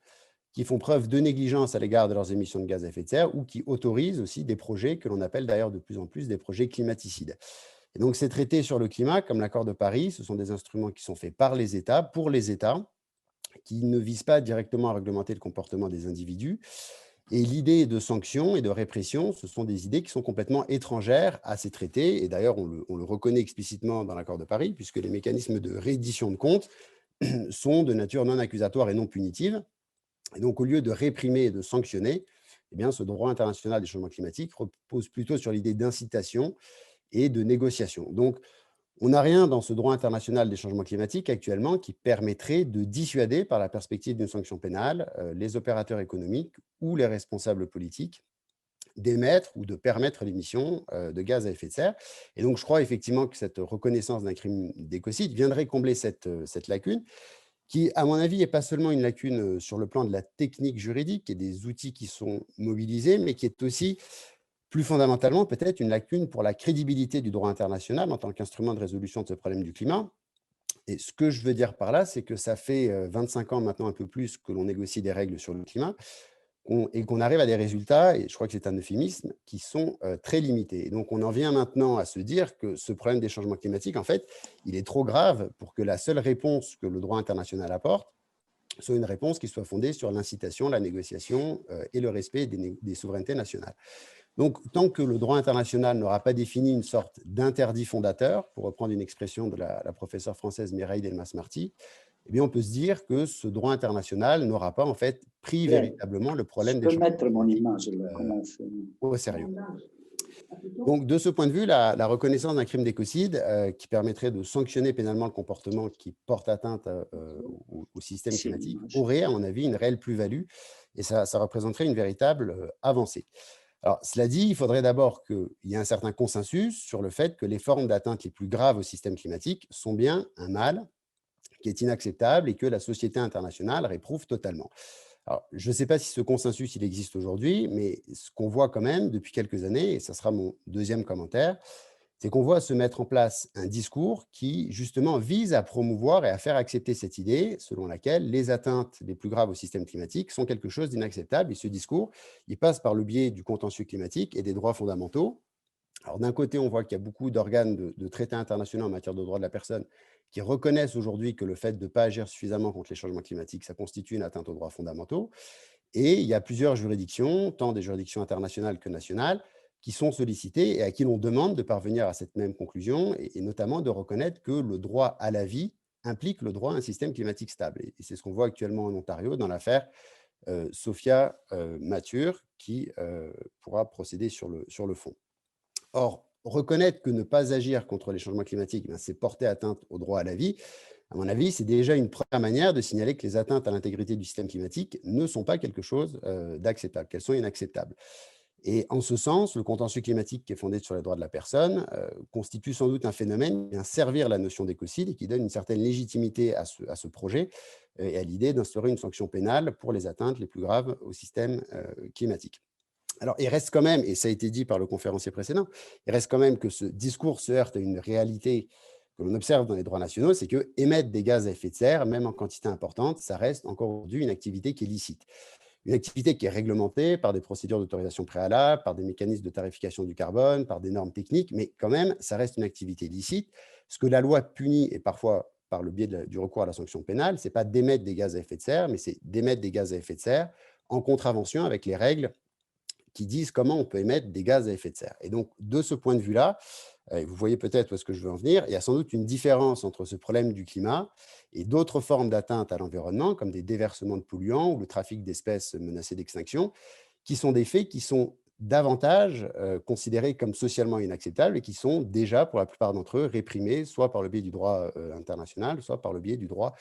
qui font preuve de négligence à l'égard de leurs émissions de gaz à effet de serre ou qui autorisent aussi des projets que l'on appelle d'ailleurs de plus en plus des projets climaticides. Et donc, ces traités sur le climat, comme l'accord de Paris, ce sont des instruments qui sont faits par les États, pour les États, qui ne visent pas directement à réglementer le comportement des individus. Et l'idée de sanctions et de répression, ce sont des idées qui sont complètement étrangères à ces traités. Et d'ailleurs, on le reconnaît explicitement dans l'accord de Paris, puisque les mécanismes de reddition de comptes sont de nature non accusatoire et non punitive. Et donc, au lieu de réprimer et de sanctionner, eh bien, ce droit international des changements climatiques repose plutôt sur l'idée d'incitation et de négociation. Donc, on n'a rien dans ce droit international des changements climatiques actuellement qui permettrait de dissuader, par la perspective d'une sanction pénale, les opérateurs économiques ou les responsables politiques d'émettre ou de permettre l'émission de gaz à effet de serre. Et donc, je crois effectivement que cette reconnaissance d'un crime d'écocide viendrait combler cette lacune, qui, à mon avis, n'est pas seulement une lacune sur le plan de la technique juridique et des outils qui sont mobilisés, mais qui est aussi plus fondamentalement, peut-être une lacune pour la crédibilité du droit international en tant qu'instrument de résolution de ce problème du climat. Et ce que je veux dire par là, c'est que ça fait 25 ans maintenant, un peu plus, que l'on négocie des règles sur le climat et qu'on arrive à des résultats, et je crois que c'est un euphémisme, qui sont très limités. Et donc, on en vient maintenant à se dire que ce problème des changements climatiques, en fait, il est trop grave pour que la seule réponse que le droit international apporte soit une réponse qui soit fondée sur l'incitation, la négociation et le respect des souverainetés nationales. Donc, tant que le droit international n'aura pas défini une sorte d'interdit fondateur, pour reprendre une expression de la professeure française Mireille Delmas-Marty, eh bien, on peut se dire que ce droit international n'aura pas en fait pris véritablement le problème des changements au sérieux. Donc, de ce point de vue, la reconnaissance d'un crime d'écocide qui permettrait de sanctionner pénalement le comportement qui porte atteinte au système climatique aurait, à mon avis, une réelle plus-value et ça représenterait une véritable avancée. Alors, cela dit, il faudrait d'abord qu'il y ait un certain consensus sur le fait que les formes d'atteinte les plus graves au système climatique sont bien un mal qui est inacceptable et que la société internationale réprouve totalement. Alors, je ne sais pas si ce consensus il existe aujourd'hui, mais ce qu'on voit quand même depuis quelques années, et ça sera mon deuxième commentaire, c'est qu'on voit se mettre en place un discours qui, justement, vise à promouvoir et à faire accepter cette idée selon laquelle les atteintes les plus graves au système climatique sont quelque chose d'inacceptable. Et ce discours, il passe par le biais du contentieux climatique et des droits fondamentaux. Alors, d'un côté, on voit qu'il y a beaucoup d'organes de traités internationaux en matière de droits de la personne qui reconnaissent aujourd'hui que le fait de ne pas agir suffisamment contre les changements climatiques, ça constitue une atteinte aux droits fondamentaux. Et il y a plusieurs juridictions, tant des juridictions internationales que nationales, qui sont sollicités et à qui l'on demande de parvenir à cette même conclusion et notamment de reconnaître que le droit à la vie implique le droit à un système climatique stable. Et c'est ce qu'on voit actuellement en Ontario dans l'affaire Sophia Mature qui pourra procéder sur le fond. Or, reconnaître que ne pas agir contre les changements climatiques, c'est porter atteinte au droit à la vie. À mon avis, c'est déjà une première manière de signaler que les atteintes à l'intégrité du système climatique ne sont pas quelque chose d'acceptable, qu'elles sont inacceptables. Et en ce sens, le contentieux climatique qui est fondé sur les droits de la personne constitue sans doute un phénomène qui vient servir la notion d'écocide et qui donne une certaine légitimité à ce projet et à l'idée d'instaurer une sanction pénale pour les atteintes les plus graves au système climatique. Alors, il reste quand même, et ça a été dit par le conférencier précédent, il reste quand même que ce discours se heurte à une réalité que l'on observe dans les droits nationaux, c'est que émettre des gaz à effet de serre, même en quantité importante, ça reste encore aujourd'hui une activité qui est licite. Une activité qui est réglementée par des procédures d'autorisation préalable, par des mécanismes de tarification du carbone, par des normes techniques, mais quand même, ça reste une activité licite. Ce que la loi punit, et parfois par le biais du recours à la sanction pénale, ce n'est pas d'émettre des gaz à effet de serre, mais c'est d'émettre des gaz à effet de serre en contravention avec les règles qui disent comment on peut émettre des gaz à effet de serre. Et donc, de ce point de vue-là, vous voyez peut-être où est-ce que je veux en venir, il y a sans doute une différence entre ce problème du climat et d'autres formes d'atteinte à l'environnement, comme des déversements de polluants ou le trafic d'espèces menacées d'extinction, qui sont des faits qui sont davantage considérés comme socialement inacceptables et qui sont déjà, pour la plupart d'entre eux, réprimés, soit par le biais du droit international, soit par le biais du droit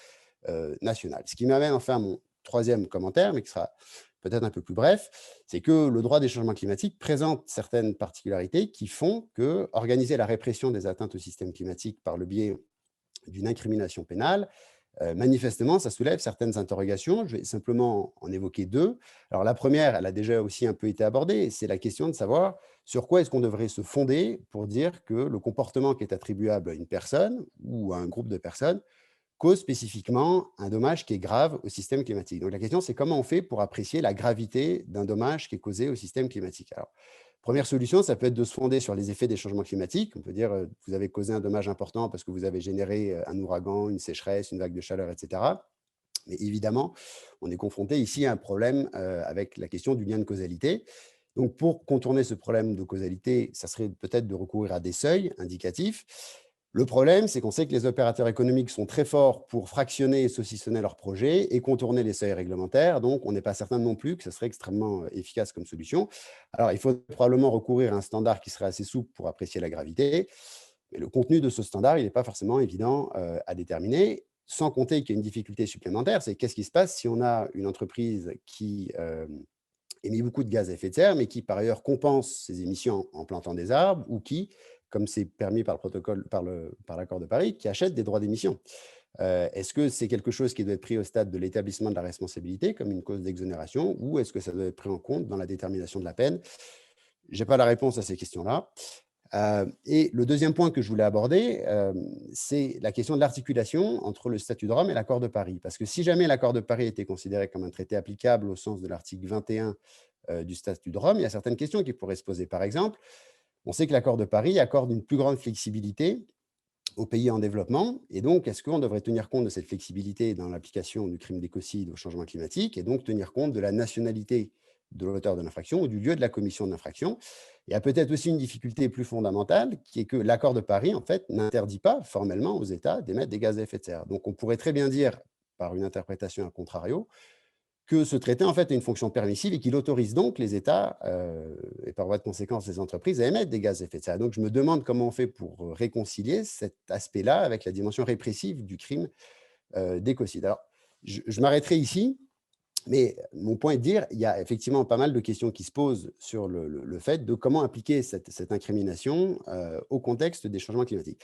national. Ce qui m'amène enfin à mon troisième commentaire, mais qui sera peut-être un peu plus bref, c'est que le droit des changements climatiques présente certaines particularités qui font que organiser la répression des atteintes au système climatique par le biais d'une incrimination pénale, manifestement, ça soulève certaines interrogations. Je vais simplement en évoquer deux. Alors, la première, elle a déjà aussi un peu été abordée, c'est la question de savoir sur quoi est-ce qu'on devrait se fonder pour dire que le comportement qui est attribuable à une personne ou à un groupe de personnes cause spécifiquement un dommage qui est grave au système climatique. Donc, la question, c'est comment on fait pour apprécier la gravité d'un dommage qui est causé au système climatique. Alors, première solution, ça peut être de se fonder sur les effets des changements climatiques. On peut dire, vous avez causé un dommage important parce que vous avez généré un ouragan, une sécheresse, une vague de chaleur, etc. Mais évidemment, on est confronté ici à un problème avec la question du lien de causalité. Donc, pour contourner ce problème de causalité, ça serait peut-être de recourir à des seuils indicatifs. Le problème, c'est qu'on sait que les opérateurs économiques sont très forts pour fractionner et saucissonner leurs projets et contourner les seuils réglementaires. Donc, on n'est pas certain non plus que ce serait extrêmement efficace comme solution. Alors, il faut probablement recourir à un standard qui serait assez souple pour apprécier la gravité. Mais le contenu de ce standard, il n'est pas forcément évident à déterminer, sans compter qu'il y a une difficulté supplémentaire, c'est qu'est-ce qui se passe si on a une entreprise qui émet beaucoup de gaz à effet de serre, mais qui, par ailleurs, compense ses émissions en plantant des arbres ou qui, comme c'est permis par le protocole, par l'accord de Paris, qui achète des droits d'émission. Est-ce que c'est quelque chose qui doit être pris au stade de l'établissement de la responsabilité comme une cause d'exonération ou est-ce que ça doit être pris en compte dans la détermination de la peine? Je n'ai pas la réponse à ces questions-là. Et le deuxième point que je voulais aborder, c'est la question de l'articulation entre le statut de Rome et l'accord de Paris. Parce que si jamais l'accord de Paris était considéré comme un traité applicable au sens de l'article 21 du statut de Rome, il y a certaines questions qui pourraient se poser. Par exemple, on sait que l'accord de Paris accorde une plus grande flexibilité aux pays en développement. Et donc, est-ce qu'on devrait tenir compte de cette flexibilité dans l'application du crime d'écocide au changement climatique et donc tenir compte de la nationalité de l'auteur de l'infraction ou du lieu de la commission de l'infraction? Il y a peut-être aussi une difficulté plus fondamentale qui est que l'accord de Paris, en fait, n'interdit pas formellement aux États d'émettre des gaz à effet de serre. Donc, on pourrait très bien dire, par une interprétation à contrario, que ce traité, en fait, a une fonction permissive et qu'il autorise donc les États, et par voie de conséquence les entreprises, à émettre des gaz à effet de serre. Donc, je me demande comment on fait pour réconcilier cet aspect-là avec la dimension répressive du crime d'écocide. Alors, je m'arrêterai ici, mais mon point est de dire, il y a effectivement pas mal de questions qui se posent sur le fait de comment appliquer cette incrimination au contexte des changements climatiques.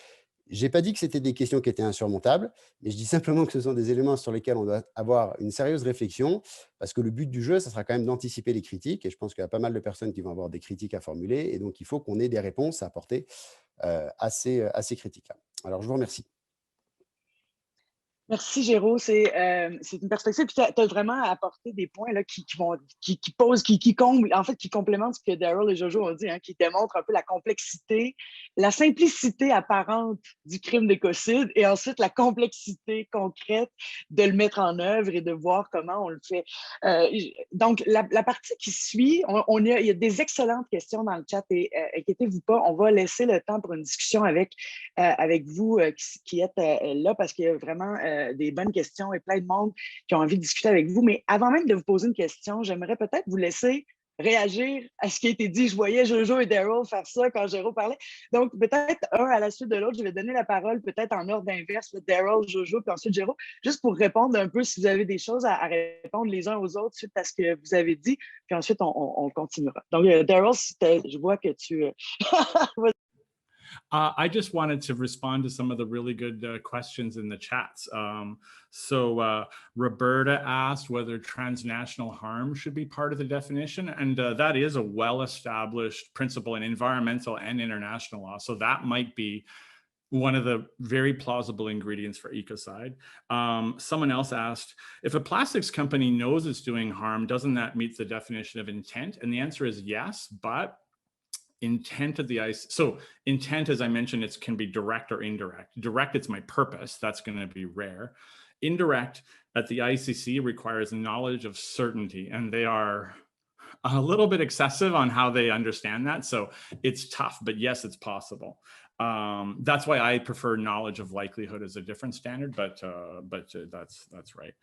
Je n'ai pas dit que c'était des questions qui étaient insurmontables, mais je dis simplement que ce sont des éléments sur lesquels on doit avoir une sérieuse réflexion, parce que le but du jeu, ça sera quand même d'anticiper les critiques, et je pense qu'il y a pas mal de personnes qui vont avoir des critiques à formuler, et donc il faut qu'on ait des réponses à apporter à ces critiques-là. Alors, je vous remercie. Merci, Géraud. C'est une perspective. Puis tu as vraiment apporté des points là, qui comblent, en fait, qui complémentent ce que Daryl et Jojo ont dit, hein, qui démontrent un peu la complexité, la simplicité apparente du crime d'écocide et ensuite la complexité concrète de le mettre en œuvre et de voir comment on le fait. Donc, la partie qui suit, il y a des excellentes questions dans le chat et inquiétez-vous pas, on va laisser le temps pour une discussion avec vous qui êtes là parce qu'il y a vraiment des bonnes questions et plein de monde qui ont envie de discuter avec vous. Mais avant même de vous poser une question, j'aimerais peut-être vous laisser réagir à ce qui a été dit. Je voyais Jojo et Daryl faire ça quand Géraud parlait. Donc, peut-être un à la suite de l'autre, je vais donner la parole peut-être en ordre inverse, Daryl, Jojo, puis ensuite Géraud, juste pour répondre un peu si vous avez des choses à répondre les uns aux autres suite à ce que vous avez dit, puis ensuite on continuera. Donc, Daryl, je vois que tu... I just wanted to respond to some of the really good questions in the chats. Roberta asked whether transnational harm should be part of the definition, and that is a well-established principle in environmental and international law. So that might be one of the very plausible ingredients for ecocide. Someone else asked, if a plastics company knows it's doing harm, doesn't that meet the definition of intent? And the answer is yes, but intent of the IC. So intent, as I mentioned, it can be direct or indirect. Direct, it's my purpose. That's going to be rare. Indirect at the ICC requires knowledge of certainty, and they are a little bit excessive on how they understand that. So it's tough, but yes, it's possible. That's why I prefer knowledge of likelihood as a different standard, but that's right.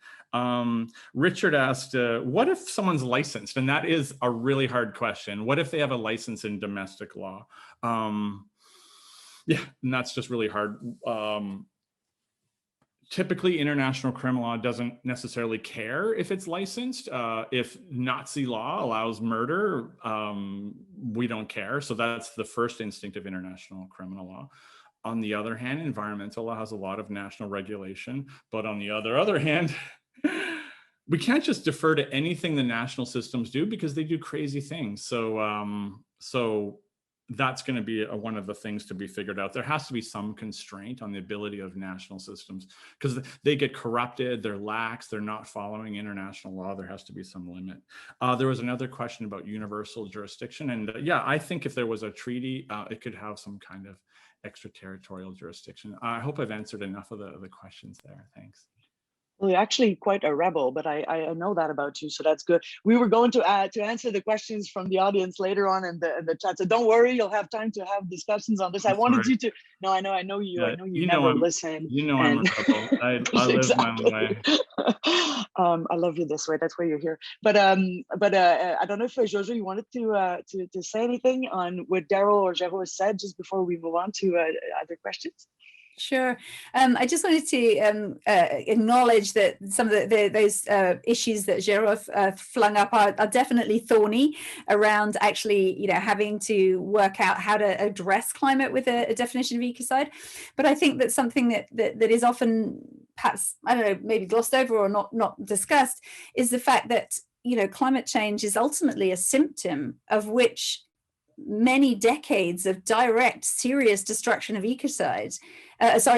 Richard asked, what if someone's licensed? And that is a really hard question. What if they have a license in domestic law? Yeah, and that's just really hard. Typically, international criminal law doesn't necessarily care if it's licensed. If Nazi law allows murder, we don't care. So that's the first instinct of international criminal law. On the other hand, environmental law has a lot of national regulation. But on the other hand, we can't just defer to anything the national systems do because they do crazy things. So that's going to be one of the things to be figured out. There has to be some constraint on the ability of national systems because they get corrupted, they're lax, they're not following international law. There has to be some limit. There was another question about universal jurisdiction. And yeah, I think if there was a treaty, it could have some kind of extraterritorial jurisdiction. I hope I've answered enough of the questions there. Thanks. Well, you're actually quite a rebel, but I know that about you, so that's good. We were going to answer the questions from the audience later on in the chat, so don't worry, you'll have time to have discussions on this. I wanted you to. No, I know you. Yeah, I know you never listen. You know I'm a rebel. I live my own way. I love you this way. That's why you're here. But I don't know if Jojo, you wanted to say anything on what Daryl or Géraud said just before we move on to other questions. Sure. I just wanted to acknowledge that some of those issues that Géraud flung up are definitely thorny around actually, having to work out how to address climate with a definition of ecocide. But I think that something that is often perhaps, I don't know, maybe glossed over or not discussed is the fact that, climate change is ultimately a symptom of which many decades of direct, serious destruction of ecocides,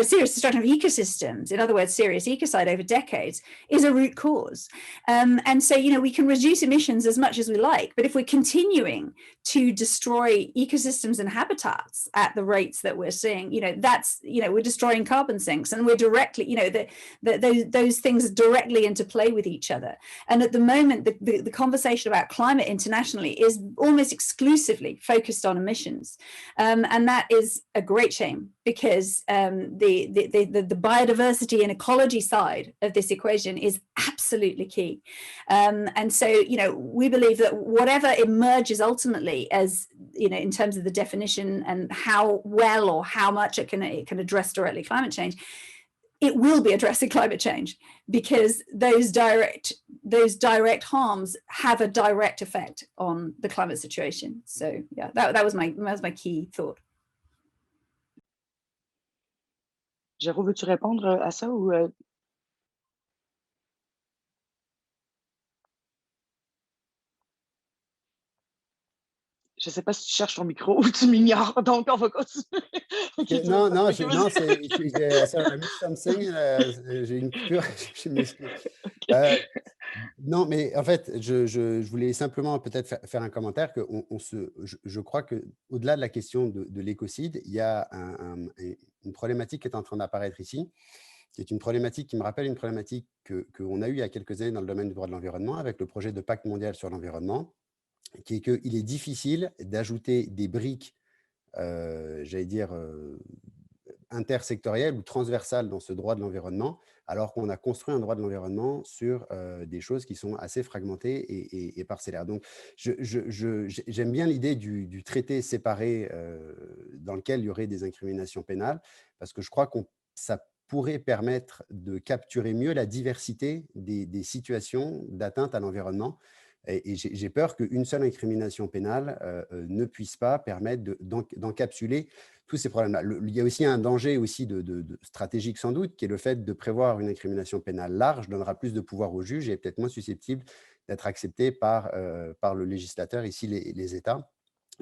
serious destruction of ecosystems, in other words, serious ecocide over decades, is a root cause. And so, we can reduce emissions as much as we like, but if we're continuing to destroy ecosystems and habitats at the rates that we're seeing, that's, we're destroying carbon sinks, and we're directly, those things are directly interplay with each other. And at the moment, the conversation about climate internationally is almost exclusively focused on emissions. And that is a great shame, because the biodiversity and ecology side of this equation is absolutely key. And so, we believe that whatever emerges ultimately as, in terms of the definition and how well or how much it can address directly climate change, it will be addressing climate change, because those direct harms have a direct effect on the climate situation. So yeah, that was my key thought. Géraud, veux-tu répondre à ça ou Je ne sais pas si tu cherches ton micro ou tu m'ignores, donc on va continuer. Okay, non, j'ai une coupure, je m'excuse. Non, mais en fait, je voulais simplement peut-être faire un commentaire que je crois qu'au-delà de la question de l'écocide, il y a une problématique qui est en train d'apparaître ici, qui est une problématique qui me rappelle une problématique qu'on a eue il y a quelques années dans le domaine du droit de l'environnement avec le projet de pacte mondial sur l'environnement, qui est qu'il est difficile d'ajouter des briques, j'allais dire, intersectorielles ou transversales dans ce droit de l'environnement alors qu'on a construit un droit de l'environnement sur des choses qui sont assez fragmentées et parcellaires. Donc, j'aime bien l'idée du traité séparé dans lequel il y aurait des incriminations pénales, parce que je crois que ça pourrait permettre de capturer mieux la diversité des situations d'atteinte à l'environnement. Et j'ai peur qu'une seule incrimination pénale ne puisse pas permettre d'encapsuler tous ces problèmes-là. Il y a aussi un danger aussi de stratégique sans doute, qui est le fait de prévoir une incrimination pénale large, donnera plus de pouvoir aux juges et est peut-être moins susceptible d'être accepté par le législateur, ici les États.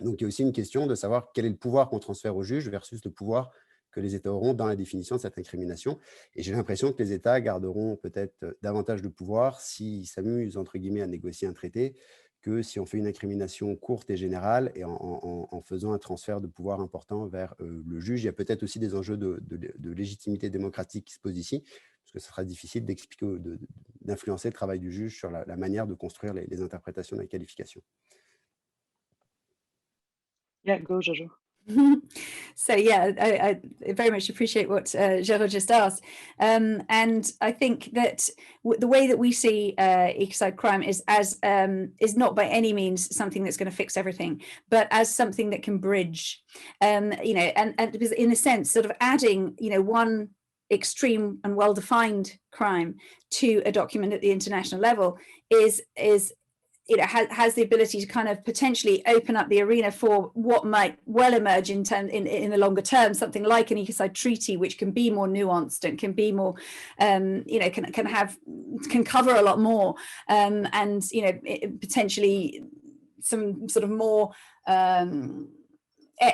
Donc, il y a aussi une question de savoir quel est le pouvoir qu'on transfère aux juges versus le pouvoir que les États auront dans la définition de cette incrimination. Et j'ai l'impression que les États garderont peut-être davantage de pouvoir s'ils s'amusent, entre guillemets, à négocier un traité, que si on fait une incrimination courte et générale et en faisant un transfert de pouvoir important vers le juge. Il y a peut-être aussi des enjeux de légitimité démocratique qui se posent ici, parce que ce sera difficile d'expliquer, d'influencer le travail du juge sur la manière de construire les interprétations de la qualification. Yeah, go, Jour. So yeah, I very much appreciate what Jour just asked, and I think that the way that we see ecocide crime is not by any means something that's going to fix everything, but as something that can bridge, you know, and because in a sense, sort of adding, you know, one extreme and well-defined crime to a document at the international level is you know, has the ability to kind of potentially open up the arena for what might well emerge in the longer term, something like an ecocide treaty, which can be more nuanced and can be more, you know, can cover a lot more, and you know, potentially some sort of more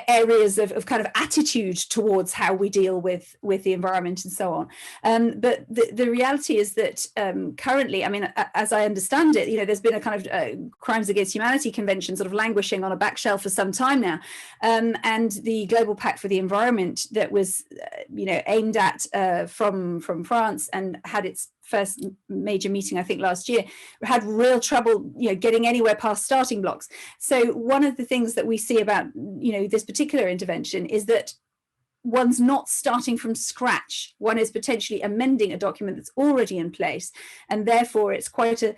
areas of kind of attitude towards how we deal with the environment and so on. But the reality is that currently, I mean, as I understand it, you know, there's been a kind of crimes against humanity convention sort of languishing on a back shelf for some time now. And the Global Pact for the Environment that was, you know, aimed at from France and had its first major meeting, I think last year, had real trouble, you know, getting anywhere past starting blocks. So one of the things that we see about, you know, this particular intervention is that one's not starting from scratch. One is potentially amending a document that's already in place, and therefore it's quite a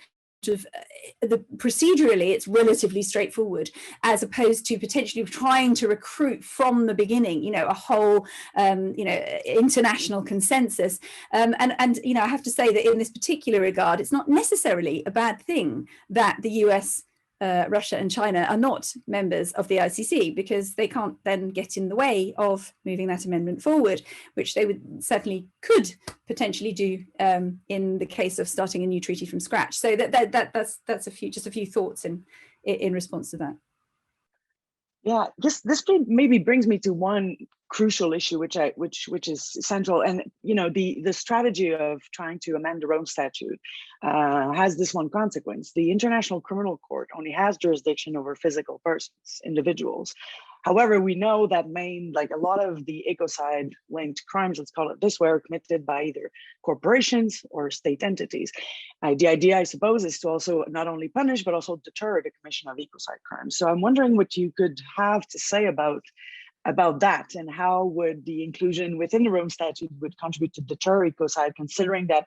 procedurally it's relatively straightforward, as opposed to potentially trying to recruit from the beginning, you know, a whole you know, international consensus, and you know, I have to say that in this particular regard, it's not necessarily a bad thing that the US, Russia and China are not members of the ICC, because they can't then get in the way of moving that amendment forward, which they would certainly could potentially do in the case of starting a new treaty from scratch. So that's just a few thoughts in response to that. Yeah, this maybe brings me to one crucial issue, which is central, and you know, the strategy of trying to amend the Rome Statute has this one consequence: the International Criminal Court only has jurisdiction over physical persons, individuals. However, we know that like a lot of the ecocide-linked crimes, let's call it this way, are committed by either corporations or state entities. The idea, I suppose, is to also not only punish, but also deter the commission of ecocide crimes. So I'm wondering what you could have to say about that, and how would the inclusion within the Rome Statute would contribute to deter ecocide, considering that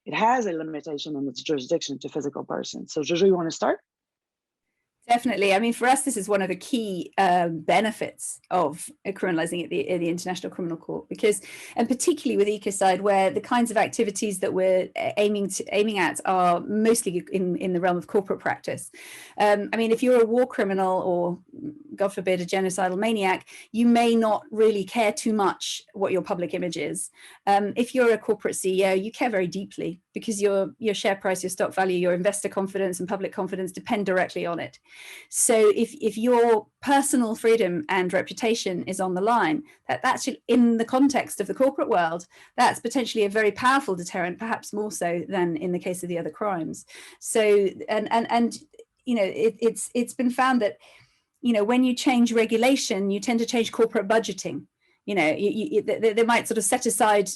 it has a limitation in its jurisdiction to physical persons. So Jour, you want to start? Definitely. I mean, for us, this is one of the key benefits of criminalizing at the International Criminal Court, because, and particularly with ecocide, where the kinds of activities that we're aiming at are mostly in the realm of corporate practice. I mean, if you're a war criminal or, God forbid, a genocidal maniac, you may not really care too much what your public image is. If you're a corporate CEO, you care very deeply, because your share price, your stock value, your investor confidence and public confidence depend directly on it. So if your personal freedom and reputation is on the line, that's in the context of the corporate world, that's potentially a very powerful deterrent, perhaps more so than in the case of the other crimes. So, and you know, it's been found that, you know, when you change regulation, you tend to change corporate budgeting. You know, they might sort of set aside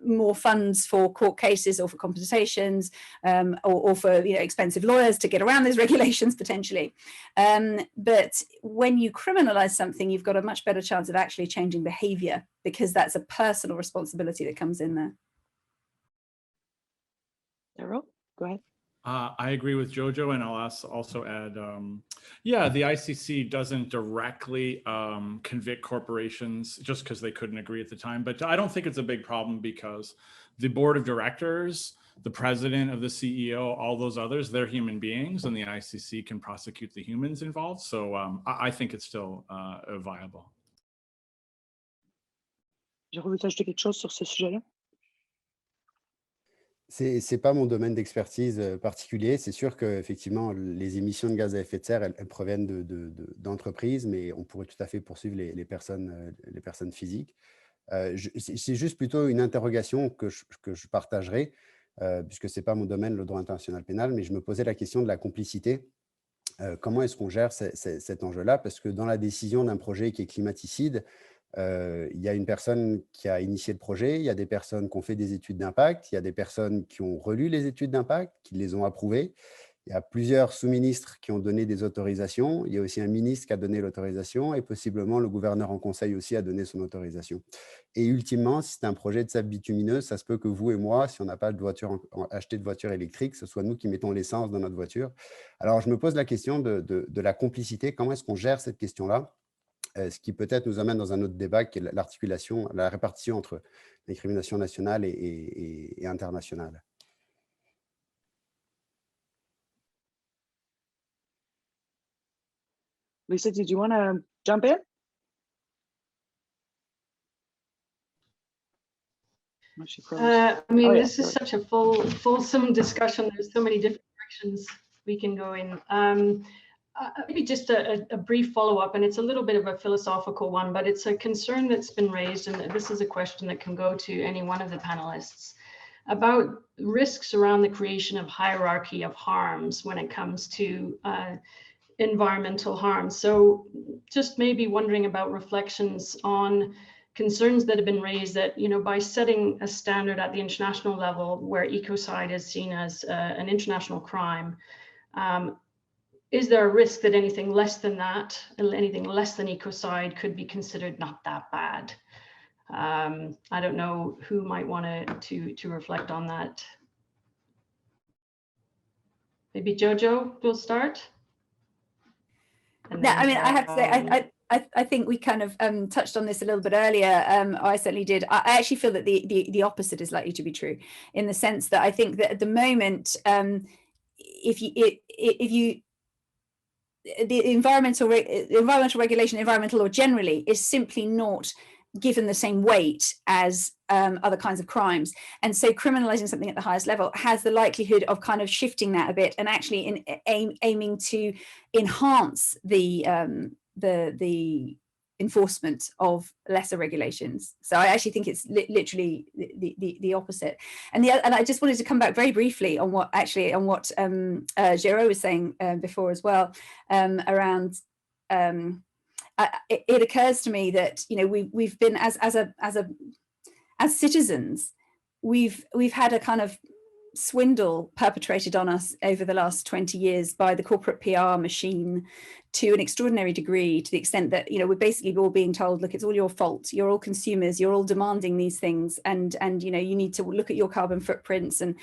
more funds for court cases or for compensations, or for, you know, expensive lawyers to get around those regulations potentially. But when you criminalize something, you've got a much better chance of actually changing behavior, because that's a personal responsibility that comes in there. Daryl, go ahead. I agree with Jojo, and I'll also add, yeah, the ICC doesn't directly convict corporations just because they couldn't agree at the time, but I don't think it's a big problem because the board of directors, the president of the CEO, all those others, they're human beings, and the ICC can prosecute the humans involved. So I think it's still viable. Jour, veux-tu ajouter quelque chose sur ce sujet-là? C'est pas mon domaine d'expertise particulier. C'est sûr qu'effectivement, les émissions de gaz à effet de serre, elles proviennent d'entreprises, mais on pourrait tout à fait poursuivre les personnes physiques. C'est juste plutôt une interrogation que je partagerai, puisque ce n'est pas mon domaine, le droit international pénal, mais je me posais la question de la complicité. Comment est-ce qu'on gère cet enjeu-là? Parce que dans la décision d'un projet qui est climaticide, il y a une personne qui a initié le projet, il y a des personnes qui ont fait des études d'impact, il y a des personnes qui ont relu les études d'impact, qui les ont approuvées. Il y a plusieurs sous-ministres qui ont donné des autorisations. Il y a aussi un ministre qui a donné l'autorisation et possiblement le gouverneur en conseil aussi a donné son autorisation. Et ultimement, si c'est un projet de sable bitumineux, ça se peut que vous et moi, si on n'a pas de voiture acheté de voiture électrique, ce soit nous qui mettons l'essence dans notre voiture. Alors, je me pose la question de la complicité. Comment est-ce qu'on gère cette question-là? Ce qui peut-être nous amène dans un autre débat qui est l'articulation, la répartition entre l'incrimination nationale et internationale. Lisa, did you want to jump in? I mean, this is such a fulsome discussion. There's so many different directions we can go in. Maybe just a brief follow-up, and it's a little bit of a philosophical one, but it's a concern that's been raised, and this is a question that can go to any one of the panelists, about risks around the creation of hierarchy of harms when it comes to environmental harm. So just maybe wondering about reflections on concerns that have been raised that, you know, by setting a standard at the international level where ecocide is seen as an international crime, is there a risk that anything less than that, anything less than ecocide could be considered not that bad? I don't know who might want to reflect on that. Maybe Jojo will start. Yeah, I mean, I have to say, I think we kind of touched on this a little bit earlier. I certainly did. I actually feel that the opposite is likely to be true, in the sense that I think that at the moment, the environmental regulation, environmental law generally, is simply not given the same weight as other kinds of crimes. And so criminalizing something at the highest level has the likelihood of kind of shifting that a bit and actually aiming to enhance the enforcement of lesser regulations. So I actually think it's literally the opposite. And I just wanted to come back very briefly on what Jour was saying before as well, around it occurs to me that, you know, we've been as citizens, we've had a kind of swindle perpetrated on us over the last 20 years by the corporate PR machine to an extraordinary degree, to the extent that, you know, we're basically all being told, look, it's all your fault. You're all consumers. You're all demanding these things. And you know, you need to look at your carbon footprints and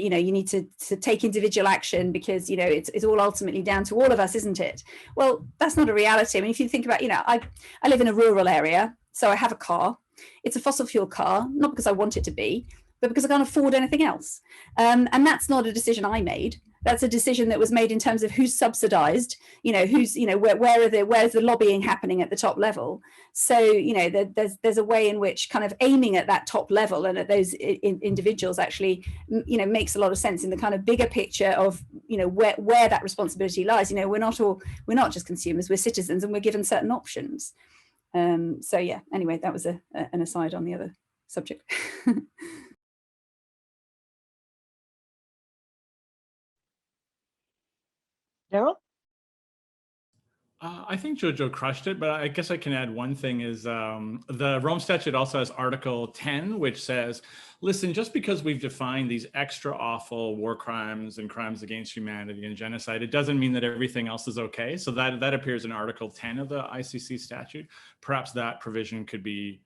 you know, you need to take individual action because, you know, it's all ultimately down to all of us, isn't it? Well, that's not a reality. I mean, if you think about, you know, I live in a rural area, so I have a car. It's a fossil fuel car, not because I want it to be, but because I can't afford anything else. And that's not a decision I made. That's a decision that was made in terms of who's subsidized, you know, who's, you know, where's the lobbying happening at the top level. So, you know, there's a way in which kind of aiming at that top level and at those individuals actually, you know, makes a lot of sense in the kind of bigger picture of, you know, where that responsibility lies. You know, we're not just consumers, we're citizens, and we're given certain options. So yeah, anyway, that was an aside on the other subject. Daryl? I think Jojo crushed it, but I guess I can add one thing is the Rome Statute also has Article 10, which says, listen, just because we've defined these extra awful war crimes and crimes against humanity and genocide, it doesn't mean that everything else is okay. So that appears in Article 10 of the ICC statute. Perhaps that provision could be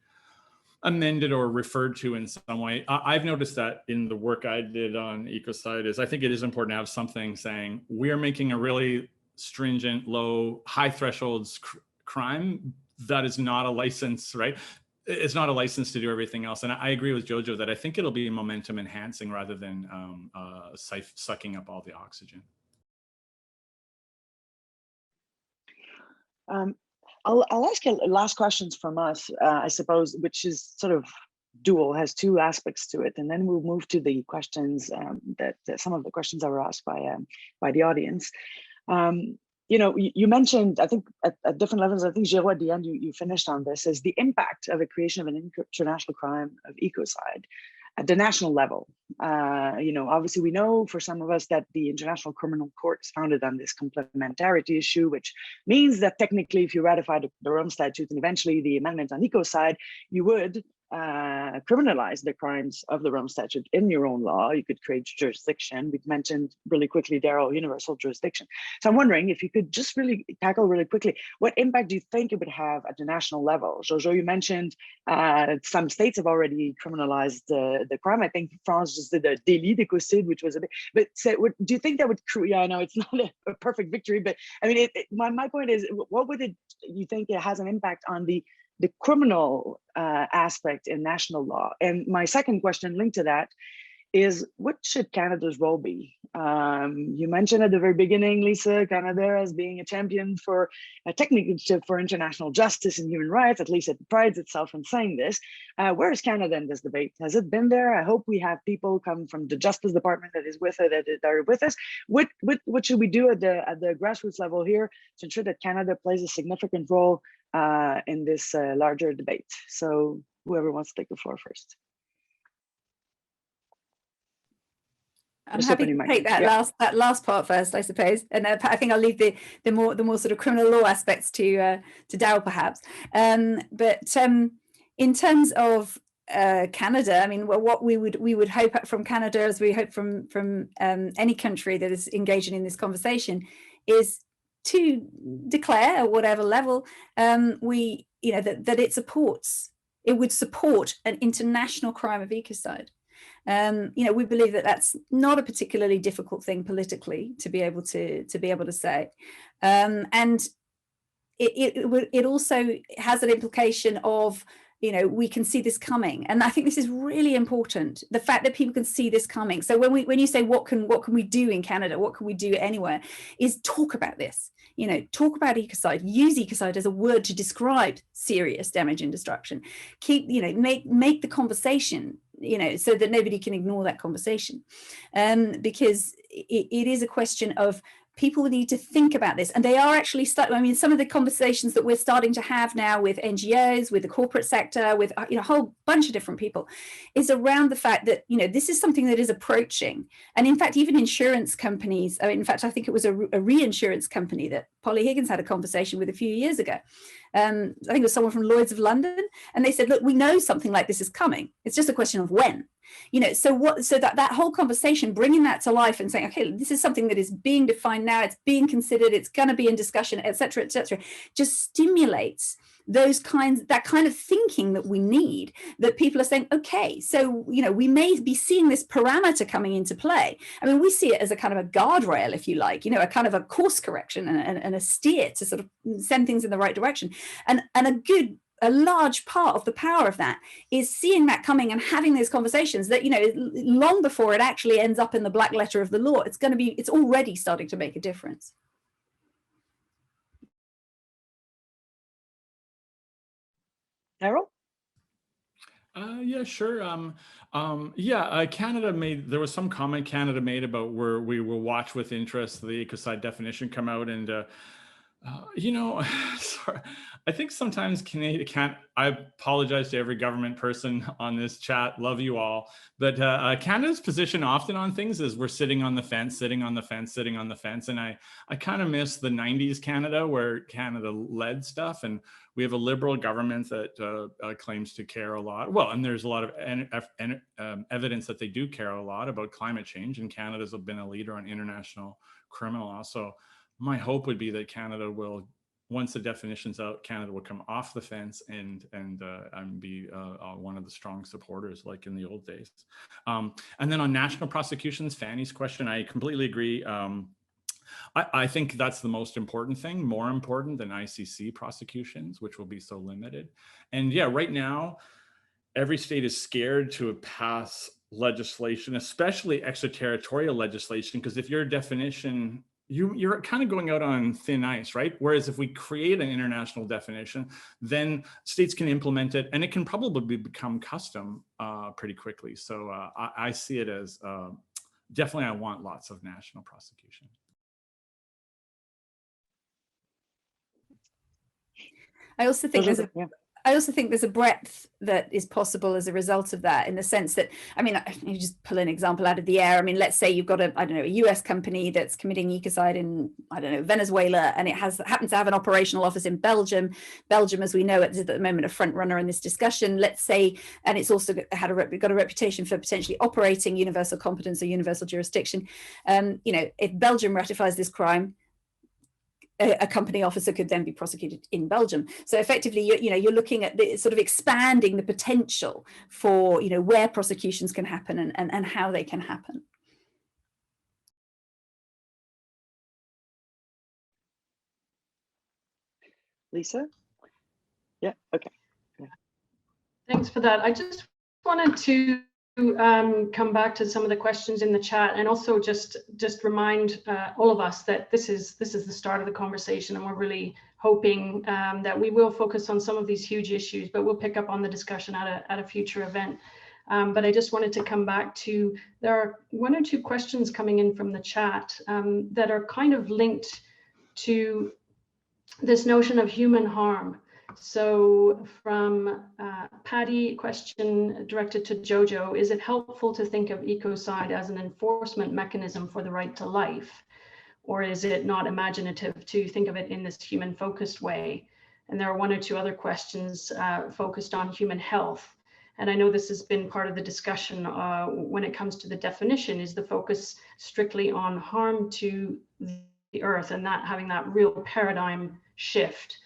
amended or referred to in some way. I've noticed that in the work I did on ecocide is I think it is important to have something saying we're making a really stringent, high thresholds crime that is not a license, right? It's not a license to do everything else. And I agree with Jojo that I think it'll be momentum enhancing rather than sucking up all the oxygen. I'll ask you last questions from us, I suppose, which is sort of dual, has two aspects to it, and then we'll move to the questions that some of the questions that were asked by the audience. You know, you mentioned, I think at different levels, I think Jour at the end you finished on this, is the impact of the creation of an international crime of ecocide at the national level. You know, obviously we know for some of us that the International Criminal Court is founded on this complementarity issue, which means that technically if you ratify the Rome Statute and eventually the amendment on ecocide, you would criminalize the crimes of the Rome Statute in your own law. You could create jurisdiction. We've mentioned really quickly, Daryl, universal jurisdiction. So I'm wondering if you could just really tackle really quickly, what impact do you think it would have at the national level? Jojo, you mentioned some states have already criminalized the crime. I think France just did a délit d'écocide, which was a bit, but so do you think that would, yeah, I know it's not a perfect victory, but I mean, my point is, what would you think it has an impact on the criminal aspect in national law? And my second question linked to that is, what should Canada's role be? You mentioned at the very beginning, Lisa, Canada as being a champion for a technical for international justice and human rights, at least it prides itself in saying this. Where is Canada in this debate? Has it been there? I hope we have people come from the Justice Department that is with it, that are with us. What should we do at the grassroots level here to ensure that Canada plays a significant role in this larger debate? So whoever wants to take the floor first. I'm happy to take that last part first, I suppose, and I think I'll leave the more sort of criminal law aspects to Daryl, perhaps. But in terms of Canada, I mean, what we would hope from Canada, as we hope from any country that is engaging in this conversation, is to declare at whatever level that it would support an international crime of ecocide. You know, we believe that that's not a particularly difficult thing politically to be able to say, and it also has an implication of, you know, we can see this coming, and I think this is really important. The fact that people can see this coming. So when you say what can we do in Canada, what can we do anywhere, is talk about this. You know, talk about ecocide. Use ecocide as a word to describe serious damage and destruction. Keep, you know, make the conversation, you know, so that nobody can ignore that conversation, because it is a question of people need to think about this, and they are actually starting. I mean, some of the conversations that we're starting to have now with NGOs, with the corporate sector, with, you know, a whole bunch of different people, is around the fact that, you know, this is something that is approaching. And in fact, even insurance companies, in fact, I think it was a reinsurance company that Polly Higgins had a conversation with a few years ago. I think it was someone from Lloyd's of London, and they said, look, we know something like this is coming. It's just a question of when. You know, so that whole conversation, bringing that to life and saying, okay, this is something that is being defined now, it's being considered, it's going to be in discussion, et cetera, just stimulates that kind of thinking that we need, that people are saying, okay, so, you know, we may be seeing this parameter coming into play. I mean, we see it as a kind of a guardrail, if you like, you know, a kind of a course correction and a steer to sort of send things in the right direction. And a large part of the power of that is seeing that coming and having those conversations that, you know, long before it actually ends up in the black letter of the law, it's already starting to make a difference. Daryl? Yeah, sure. Canada there was some comment Canada made about where we will watch with interest the ecocide definition come out, and you know, sorry, I think sometimes Canada can't. I apologize to every government person on this chat. Love you all, but Canada's position often on things is we're sitting on the fence, and I kind of miss the '90s Canada, where Canada led stuff, and we have a liberal government that claims to care a lot. Well, and there's a lot of evidence that they do care a lot about climate change, and Canada's been a leader on international criminal law. So my hope would be that Canada will once the definition's out, Canada will come off the fence and be one of the strong supporters, like in the old days. And then on national prosecutions, Fanny's question, I completely agree. I think that's the most important thing, more important than ICC prosecutions, which will be so limited. And yeah, right now, every state is scared to pass legislation, especially extraterritorial legislation, because if your definition, you're kind of going out on thin ice, right? Whereas if we create an international definition, then states can implement it, and it can probably become custom pretty quickly. So I see it as definitely, I want lots of national prosecution. I also think there's a breadth that is possible as a result of that, in the sense that, I mean, you just pull an example out of the air. I mean, let's say you've got a US company that's committing ecocide in, Venezuela, and it happens to have an operational office in Belgium. Belgium, as we know, is at the moment a front runner in this discussion, let's say, and it's also got a reputation for potentially operating universal competence or universal jurisdiction. If Belgium ratifies this crime, a company officer could then be prosecuted in Belgium. So effectively, you're looking at the sort of expanding the potential for, where prosecutions can happen and how they can happen. Lisa? Yeah, okay. Yeah. Thanks for that. I just wanted to come back to some of the questions in the chat, and also just remind all of us that this is the start of the conversation, and we're really hoping that we will focus on some of these huge issues, but we'll pick up on the discussion at a future event. But I just wanted to come back to, there are one or two questions coming in from the chat that are kind of linked to this notion of human harm. So from Patty, question directed to Jojo: is it helpful to think of ecocide as an enforcement mechanism for the right to life? Or is it not imaginative to think of it in this human focused way? And there are one or two other questions focused on human health. And I know this has been part of the discussion when it comes to the definition. Is the focus strictly on harm to the earth and that having that real paradigm shift?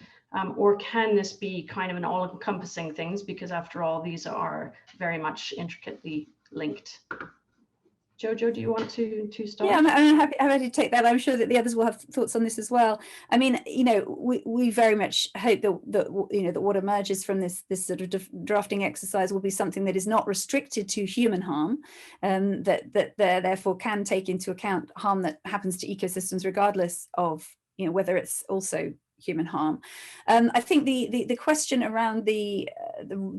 Or can this be kind of an all-encompassing things, because after all, these are very much intricately linked. Jojo, do you want to start? Yeah, I'm happy to take that. I'm sure that the others will have thoughts on this as well. I mean, we very much hope that what emerges from this sort of drafting exercise will be something that is not restricted to human harm, that therefore can take into account harm that happens to ecosystems, regardless of whether it's also human harm. I think the question around the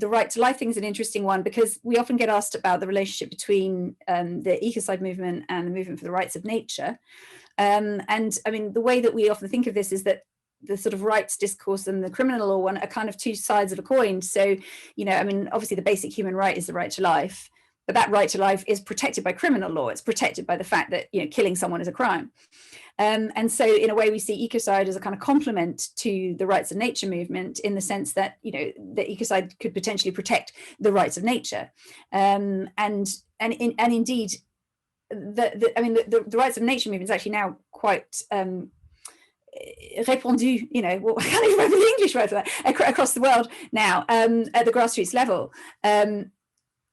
right to life thing is an interesting one, because we often get asked about the relationship between the ecocide movement and the movement for the rights of nature. And I mean, the way that we often think of this is that the sort of rights discourse and the criminal law one are kind of two sides of a coin. So, I mean, obviously the basic human right is the right to life, but that right to life is protected by criminal law. It's protected by the fact that, killing someone is a crime. And so in a way, we see ecocide as a kind of complement to the rights of nature movement, in the sense that, the ecocide could potentially protect the rights of nature. And indeed, the rights of nature movement is actually now quite répandu, I can't even remember the English word for that, across the world now, at the grassroots level.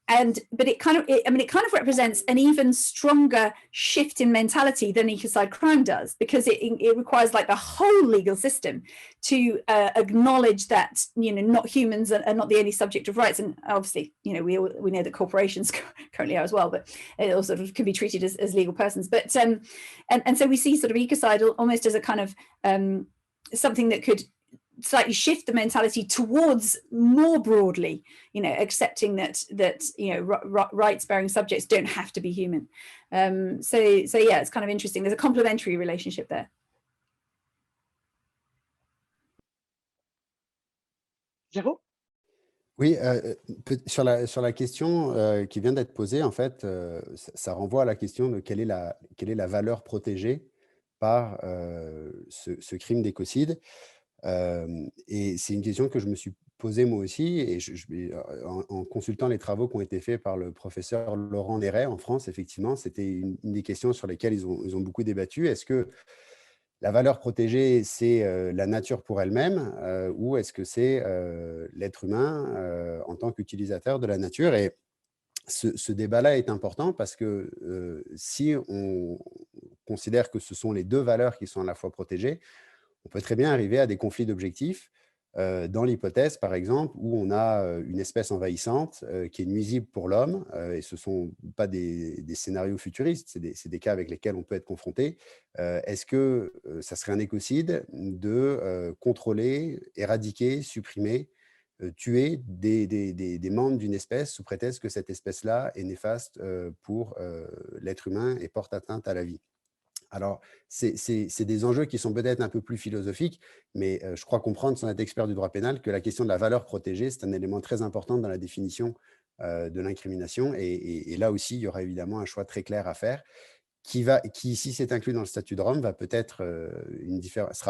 But it kind of represents an even stronger shift in mentality than ecocide crime does, because it requires like the whole legal system to acknowledge that not humans are not the only subject of rights. And obviously we know that corporations currently are as well, but it also can be treated as legal persons. But and so we see sort of ecocide almost as a kind of something that could slightly shift the mentality towards more broadly, accepting that rights-bearing subjects don't have to be human. So yeah, it's kind of interesting. There's a complementary relationship there. Jérôme? Oui, sur la question qui vient d'être posée, en fait, ça renvoie à la question de quelle est la valeur protégée par ce crime d'écocide. Et c'est une question que je me suis posée moi aussi, et en consultant les travaux qui ont été faits par le professeur Laurent Terre en France, effectivement, c'était une des questions sur lesquelles ils ont beaucoup débattu. Est-ce que la valeur protégée, c'est la nature pour elle-même, ou est-ce que c'est l'être humain en tant qu'utilisateur de la nature? Et ce débat-là est important parce que si on considère que ce sont les deux valeurs qui sont à la fois protégées, on peut très bien arriver à des conflits d'objectifs dans l'hypothèse, par exemple, où on a une espèce envahissante qui est nuisible pour l'homme, et ce ne sont pas des scénarios futuristes, c'est des cas avec lesquels on peut être confronté. Est-ce que ça serait un écocide de contrôler, éradiquer, supprimer, tuer des membres d'une espèce sous prétexte que cette espèce-là est néfaste pour l'être humain et porte atteinte à la vie? Alors, c'est des enjeux qui sont peut-être un peu plus philosophiques, mais je crois comprendre, sans être expert du droit pénal, que la question de la valeur protégée, c'est un élément très important dans la définition de l'incrimination. Et là aussi, il y aura évidemment un choix très clair à faire, qui si c'est inclus dans le statut de Rome, sera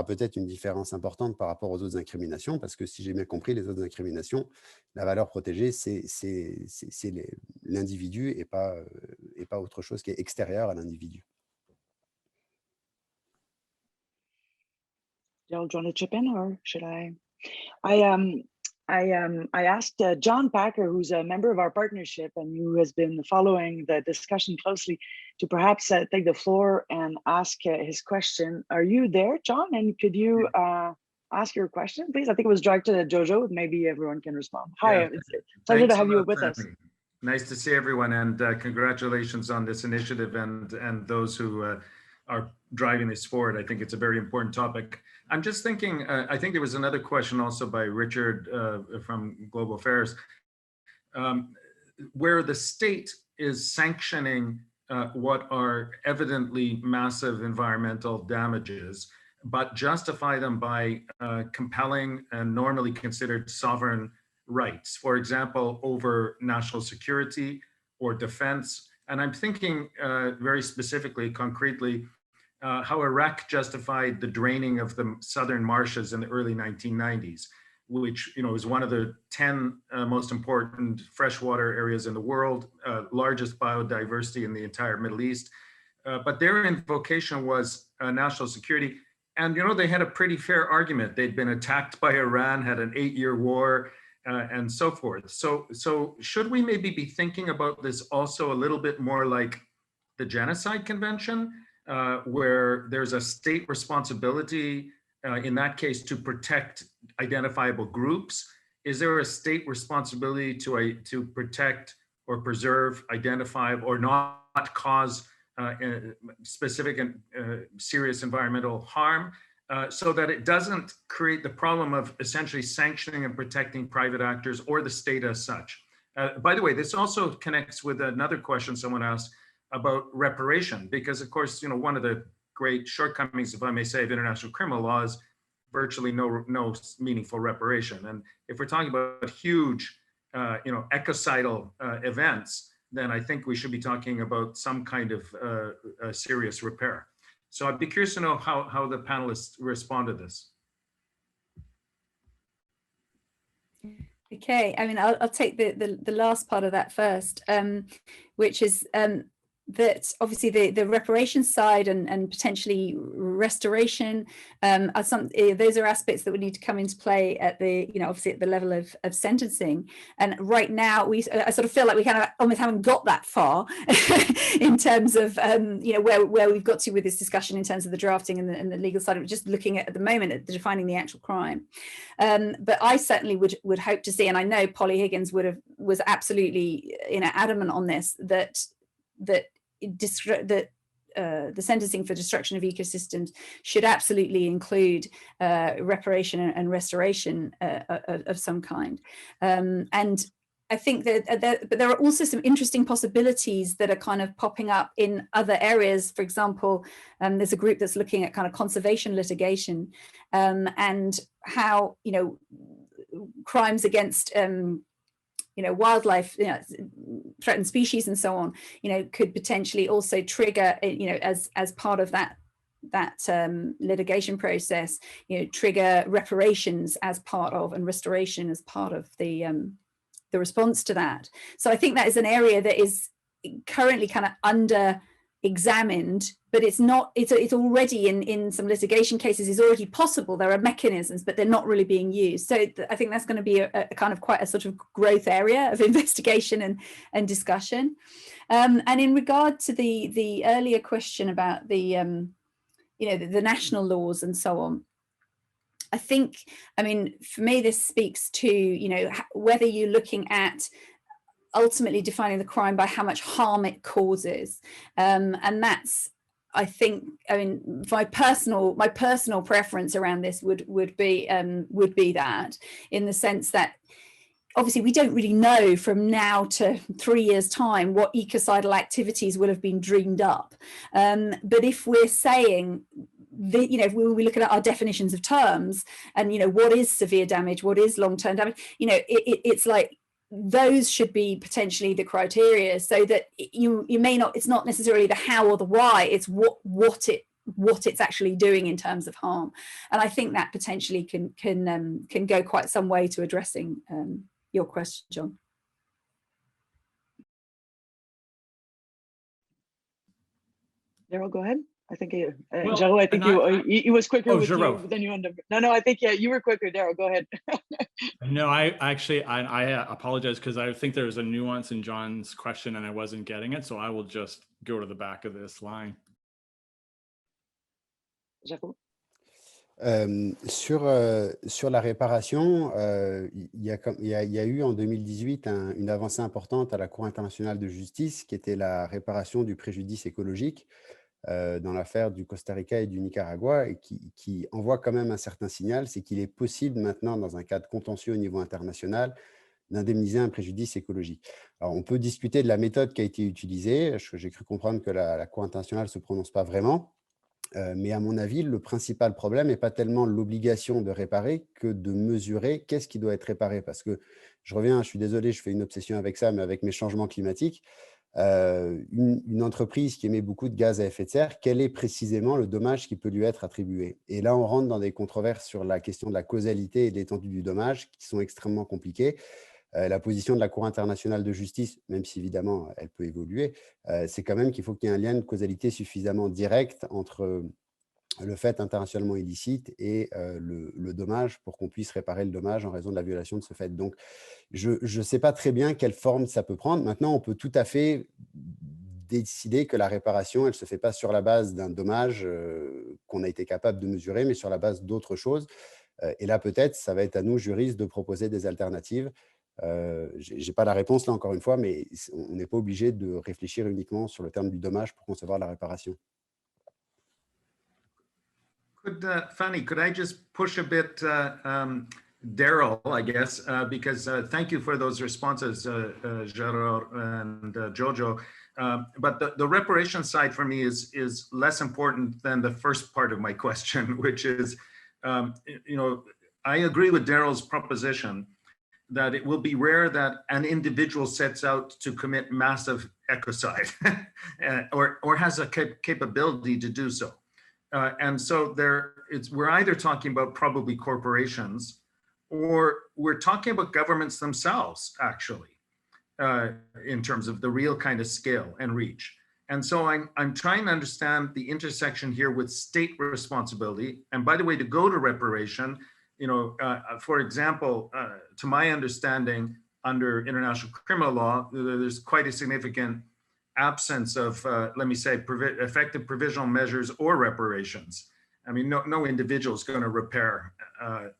peut-être une différence importante par rapport aux autres incriminations, parce que si j'ai bien compris, les autres incriminations, la valeur protégée, c'est l'individu et pas autre chose qui est extérieur à l'individu. Joel, do you want to chip in, or should I? I asked John Packer, who's a member of our partnership and who has been following the discussion closely, to perhaps take the floor and ask his question. Are you there, John? And could you ask your question, please? I think it was directed at Jojo. Maybe everyone can respond. Hi, Yeah. it's a pleasure to have you with us. Nice to see everyone, and congratulations on this initiative and those who are driving this forward. I think it's a very important topic. I'm just thinking, I think there was another question also by Richard from Global Affairs, where the state is sanctioning what are evidently massive environmental damages, but justify them by compelling and normally considered sovereign rights, for example, over national security or defense. And I'm thinking very specifically, concretely, how Iraq justified the draining of the southern marshes in the early 1990s, which is one of the 10 most important freshwater areas in the world, largest biodiversity in the entire Middle East. But their invocation was national security. And they had a pretty fair argument. They'd been attacked by Iran, had an 8-year war, and so forth. So should we maybe be thinking about this also a little bit more like the Genocide Convention, where there's a state responsibility, in that case, to protect identifiable groups? Is there a state responsibility to protect or preserve, identify, or not cause specific and serious environmental harm, so that it doesn't create the problem of essentially sanctioning and protecting private actors or the state as such? By the way, this also connects with another question someone asked about reparation, because of course, one of the great shortcomings, if I may say, of international criminal law is virtually no meaningful reparation. And if we're talking about huge, ecocidal events, then I think we should be talking about some kind of serious repair. So I'd be curious to know how the panelists respond to this. Okay, I mean, I'll take the last part of that first, which is that obviously the reparations side and potentially restoration are those are aspects that would need to come into play at the obviously at the level of sentencing. And right now I sort of feel like we kind of almost haven't got that far in terms of where we've got to with this discussion in terms of the drafting and the legal side. We're just looking at the moment at defining the actual crime. But I certainly would hope to see, and I know Polly Higgins was absolutely adamant on this, that the sentencing for destruction of ecosystems should absolutely include reparation and restoration of some kind. And I think that there are also some interesting possibilities that are kind of popping up in other areas. For example, there's a group that's looking at kind of conservation litigation and how crimes against wildlife, threatened species and so on, could potentially also trigger, as part of that litigation process, trigger reparations as part of, and restoration as part of the response to that. So I think that is an area that is currently kind of under examined, but it's not, it's already in some litigation cases is already possible. There are mechanisms, but they're not really being used. So I think that's going to be a kind of quite a sort of growth area of investigation and discussion. And in regard to the earlier question about the, you know, the national laws and so on, I think, I mean, for me, this speaks to, you know, whether you're looking at ultimately defining the crime by how much harm it causes. And that's, I think, I mean, my personal preference around this would be that, in the sense that obviously we don't really know from now to 3 years' time what ecocidal activities will have been dreamed up. But if we're saying, you know, if we look at our definitions of terms and, you know, what is severe damage, what is long-term damage, you know, it's like those should be potentially the criteria, so that you may not, it's not necessarily the how or the why, it's what it's actually doing in terms of harm. And I think that potentially can go quite some way to addressing your question, John. Daryl, go ahead. I think Well, Jour, I think you was quicker oh, with Jour. you than you ended up. No, I think, yeah, you were quicker. Daryl, go ahead. No, I apologize, because I think there's a nuance in John's question and I wasn't getting it. So I will just go to the back of this line. Sur la réparation, il y a eu en 2018 une avancée importante à la Cour internationale de justice, qui était la réparation du préjudice écologique dans l'affaire du Costa Rica et du Nicaragua, et qui envoie quand même un certain signal, c'est qu'il est possible maintenant, dans un cadre contentieux au niveau international, d'indemniser un préjudice écologique. Alors, on peut discuter de la méthode qui a été utilisée. J'ai cru comprendre que la Cour internationale ne se prononce pas vraiment. Mais à mon avis, le principal problème n'est pas tellement l'obligation de réparer que de mesurer qu'est-ce qui doit être réparé. Parce que, je reviens, je suis désolé, je fais une obsession avec ça, mais avec mes changements climatiques, une entreprise qui émet beaucoup de gaz à effet de serre, quel est précisément le dommage qui peut lui être attribué? Et là, on rentre dans des controverses sur la question de la causalité et de l'étendue du dommage qui sont extrêmement compliquées. La position de la Cour internationale de justice, même si évidemment elle peut évoluer, c'est quand même qu'il faut qu'il y ait un lien de causalité suffisamment direct entre le fait internationalement illicite et le dommage, pour qu'on puisse réparer le dommage en raison de la violation de ce fait. Donc, je ne sais pas très bien quelle forme ça peut prendre. Maintenant, on peut tout à fait décider que la réparation, elle ne se fait pas sur la base d'un dommage qu'on a été capable de mesurer, mais sur la base d'autres choses. Et là, peut-être, ça va être à nous, juristes, de proposer des alternatives. Je n'ai pas la réponse là, encore une fois, mais on n'est pas obligé de réfléchir uniquement sur le terme du dommage pour concevoir la réparation. Fanny, could I just push a bit Daryl, I guess, because thank you for those responses, Jour and Jojo. But the reparation side for me is less important than the first part of my question, which is, you know, I agree with Daryl's proposition that it will be rare that an individual sets out to commit massive ecocide or has a capability to do so. And so we're either talking about probably corporations, or we're talking about governments themselves, actually, in terms of the real kind of scale and reach. And so I'm trying to understand the intersection here with state responsibility. And by the way, to go to reparation, you know, for example, to my understanding, under international criminal law, there's quite a significant absence of, let me say, effective provisional measures or reparations. I mean, no individual is going to repair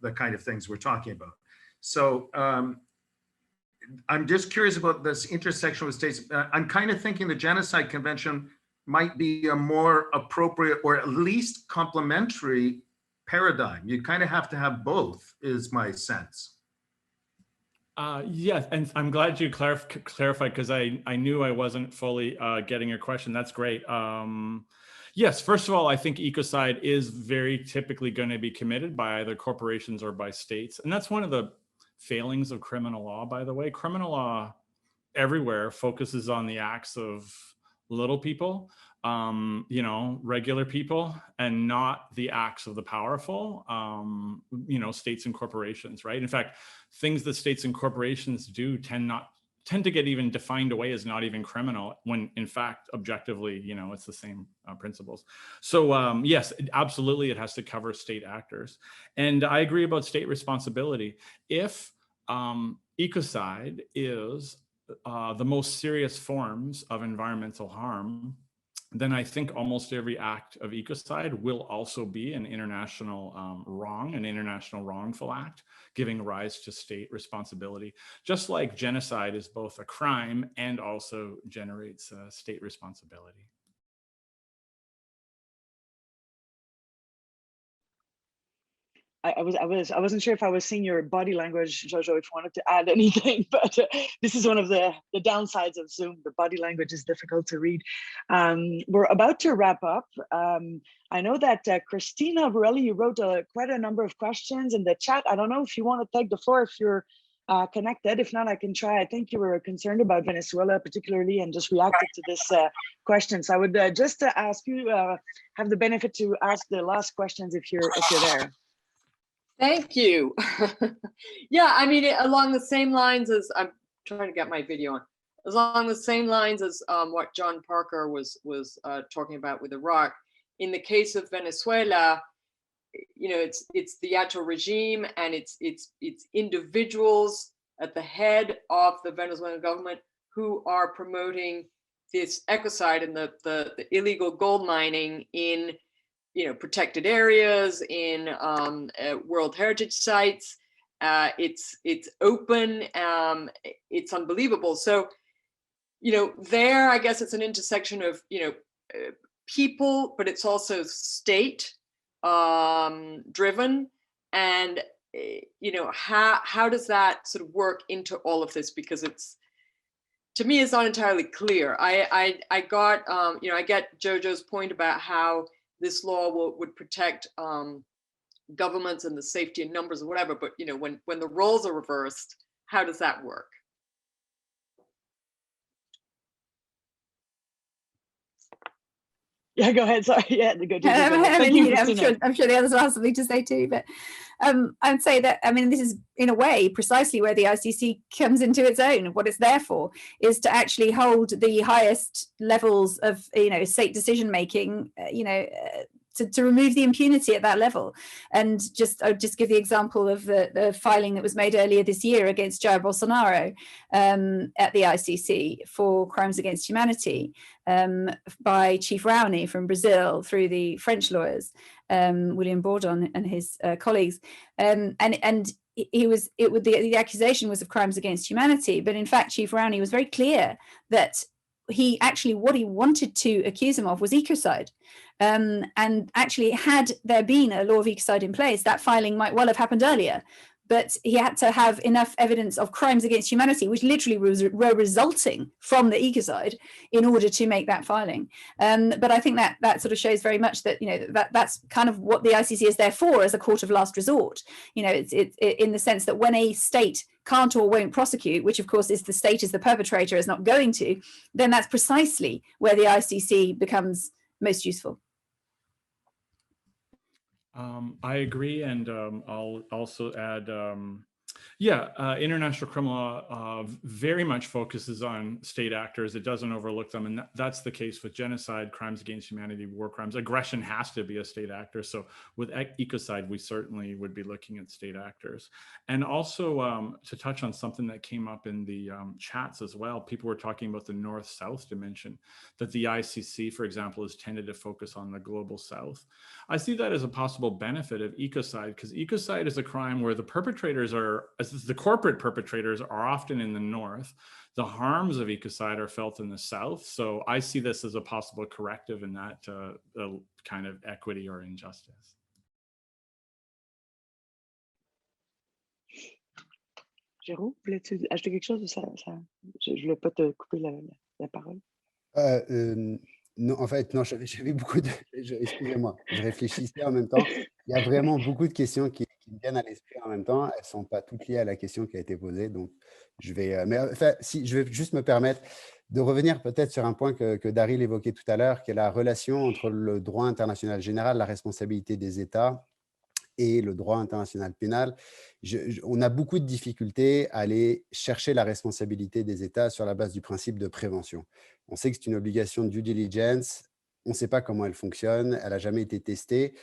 the kind of things we're talking about. So I'm just curious about this intersection with states. I'm kind of thinking the Genocide Convention might be a more appropriate, or at least complementary paradigm. You kind of have to have both, is my sense. Yes, and I'm glad you clarified, because I knew I wasn't fully getting your question. That's great. Yes, first of all, I think ecocide is very typically going to be committed by either corporations or by states. And that's one of the failings of criminal law, by the way. Criminal law everywhere focuses on the acts of little people, you know, regular people, and not the acts of the powerful, you know, states and corporations, right? In fact, things that states and corporations do tend not tend to get even defined away as not even criminal when in fact, objectively, you know, it's the same principles. So yes, absolutely, it has to cover state actors. And I agree about state responsibility. If ecocide is the most serious forms of environmental harm, then I think almost every act of ecocide will also be an international wrong, an international wrongful act, giving rise to state responsibility, just like genocide is both a crime and also generates state responsibility. I wasn't sure if I was seeing your body language, Jojo, if you wanted to add anything, but this is one of the downsides of Zoom. The body language is difficult to read. We're about to wrap up. I know that Christina Borelli, you wrote quite a number of questions in the chat. I don't know if you want to take the floor if you're connected. If not, I can try. I think you were concerned about Venezuela particularly and just reacted to this question. So I would just ask you, have the benefit to ask the last questions if you're there. Thank you. Yeah, I mean, along the same lines as, I'm trying to get my video on, along the same lines as what John Parker was talking about with Iraq. In the case of Venezuela, you know, it's the actual regime and it's individuals at the head of the Venezuelan government who are promoting this ecocide and the illegal gold mining in, you know, protected areas, in World Heritage sites. It's open, it's unbelievable. So, you know, there, I guess it's an intersection of, you know, people, but it's also state driven. And, you know, how does that sort of work into all of this? Because it's, to me, it's not entirely clear. I got, you know, I get Jojo's point about how this law would protect governments and the safety in numbers or whatever, but you know, when the roles are reversed, how does that work? Yeah, go ahead. Sorry. Yeah, go. I'm sure the others will have something to say too, but I'd say that, I mean, this is in a way precisely where the ICC comes into its own. What it's there for is to actually hold the highest levels of, you know, state decision making, you know, to remove the impunity at that level. And I'll just give the example of the filing that was made earlier this year against Jair Bolsonaro at the ICC for crimes against humanity by Chief Raoni from Brazil through the French lawyers, William Bourdon and his colleagues. And the accusation was of crimes against humanity, but in fact, Chief Raoni was very clear that what he wanted to accuse him of was ecocide. And actually, had there been a law of ecocide in place, that filing might well have happened earlier. But he had to have enough evidence of crimes against humanity, which literally were resulting from the ecocide, in order to make that filing. But I think that sort of shows very much that, you know, that's kind of what the ICC is there for, as a court of last resort. You know, it's in the sense that when a state can't or won't prosecute, which of course is the state is the perpetrator is not going to, then that's precisely where the ICC becomes most useful. I agree, and I'll also add, international criminal law very much focuses on state actors. It doesn't overlook them, and that's the case with genocide, crimes against humanity, war crimes. Aggression has to be a state actor. So with ecocide, we certainly would be looking at state actors. And also to touch on something that came up in the chats as well, people were talking about the North-South dimension, that the ICC, for example, has tended to focus on the global South. I see that as a possible benefit of ecocide, because ecocide is a crime where the perpetrators are, as the corporate perpetrators are often in the North. The harms of ecocide are felt in the South. So I see this as a possible corrective in that kind of equity or injustice. Jérôme, voulais-tu ajouter quelque chose? Je ne voulais pas te couper la parole. Non, en fait, non, j'avais beaucoup de... Excusez-moi, je réfléchissais en même temps. Il y a vraiment beaucoup de questions qui me viennent à l'esprit en même temps. Elles ne sont pas toutes liées à la question qui a été posée. Donc, je vais... mais enfin, si, je vais juste me permettre de revenir peut-être sur un point que Daryl évoquait tout à l'heure, qui est la relation entre le droit international général, la responsabilité des États et le droit international pénal, on a beaucoup de difficultés à aller chercher la responsabilité des États sur la base du principe de prévention. On sait que c'est une obligation de due diligence, on ne sait pas comment elle fonctionne, elle n'a jamais été testée.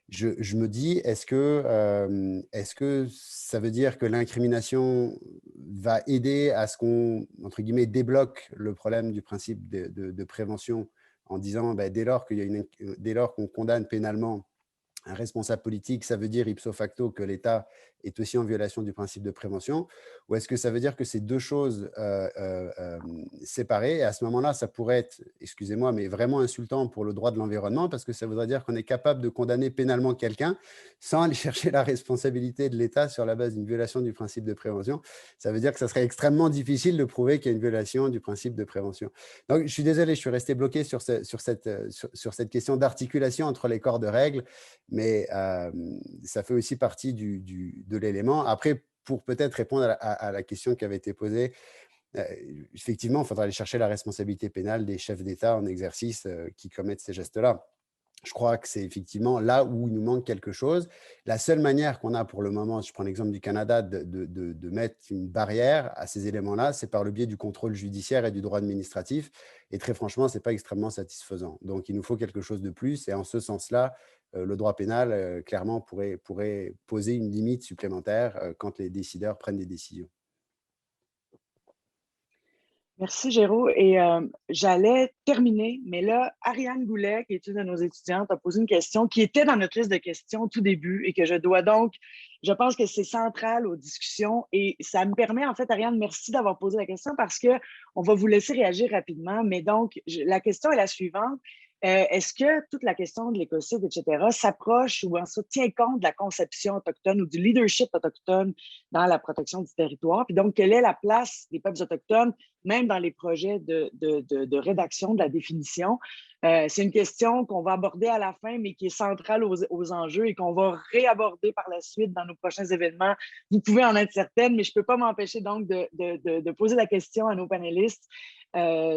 Je me dis, est-ce que ça veut dire que l'incrimination va aider à ce qu'on, entre guillemets, débloque le problème du principe de prévention en disant, dès lors qu'on condamne pénalement un responsable politique, ça veut dire ipso facto que l'État est aussi en violation du principe de prévention, ou est-ce que ça veut dire que c'est deux choses séparées, et à ce moment-là, ça pourrait être, excusez-moi, mais vraiment insultant pour le droit de l'environnement, parce que ça voudrait dire qu'on est capable de condamner pénalement quelqu'un sans aller chercher la responsabilité de l'État sur la base d'une violation du principe de prévention. Ça veut dire que ça serait extrêmement difficile de prouver qu'il y a une violation du principe de prévention. Donc, je suis désolé, je suis resté bloqué sur cette question d'articulation entre les corps de règles, mais ça fait aussi partie de l'élément. Après, pour peut-être répondre à la question qui avait été posée, effectivement, il faudra aller chercher la responsabilité pénale des chefs d'État en exercice qui commettent ces gestes-là. Je crois que c'est effectivement là où il nous manque quelque chose. La seule manière qu'on a pour le moment, si je prends l'exemple du Canada, de mettre une barrière à ces éléments-là, c'est par le biais du contrôle judiciaire et du droit administratif. Et très franchement, ce n'est pas extrêmement satisfaisant. Donc, il nous faut quelque chose de plus. Et en ce sens-là, le droit pénal, clairement, pourrait poser une limite supplémentaire quand les décideurs prennent des décisions. Merci, Géraud. Et j'allais terminer, mais là, Ariane Goulet, qui est une de nos étudiantes, a posé une question qui était dans notre liste de questions au tout début et que je dois donc, je pense que c'est central aux discussions. Et ça me permet, en fait, Ariane, merci d'avoir posé la question parce qu'on va vous laisser réagir rapidement. Mais donc, la question est la suivante. Est-ce que toute la question de l'écocide, etc., s'approche ou en ça tient compte de la conception autochtone ou du leadership autochtone dans la protection du territoire? Puis donc, quelle est la place des peuples autochtones, même dans les projets de rédaction de la définition? C'est une question qu'on va aborder à la fin, mais qui est centrale aux enjeux et qu'on va réaborder par la suite dans nos prochains événements. Vous pouvez en être certaine, mais je ne peux pas m'empêcher donc de poser la question à nos panélistes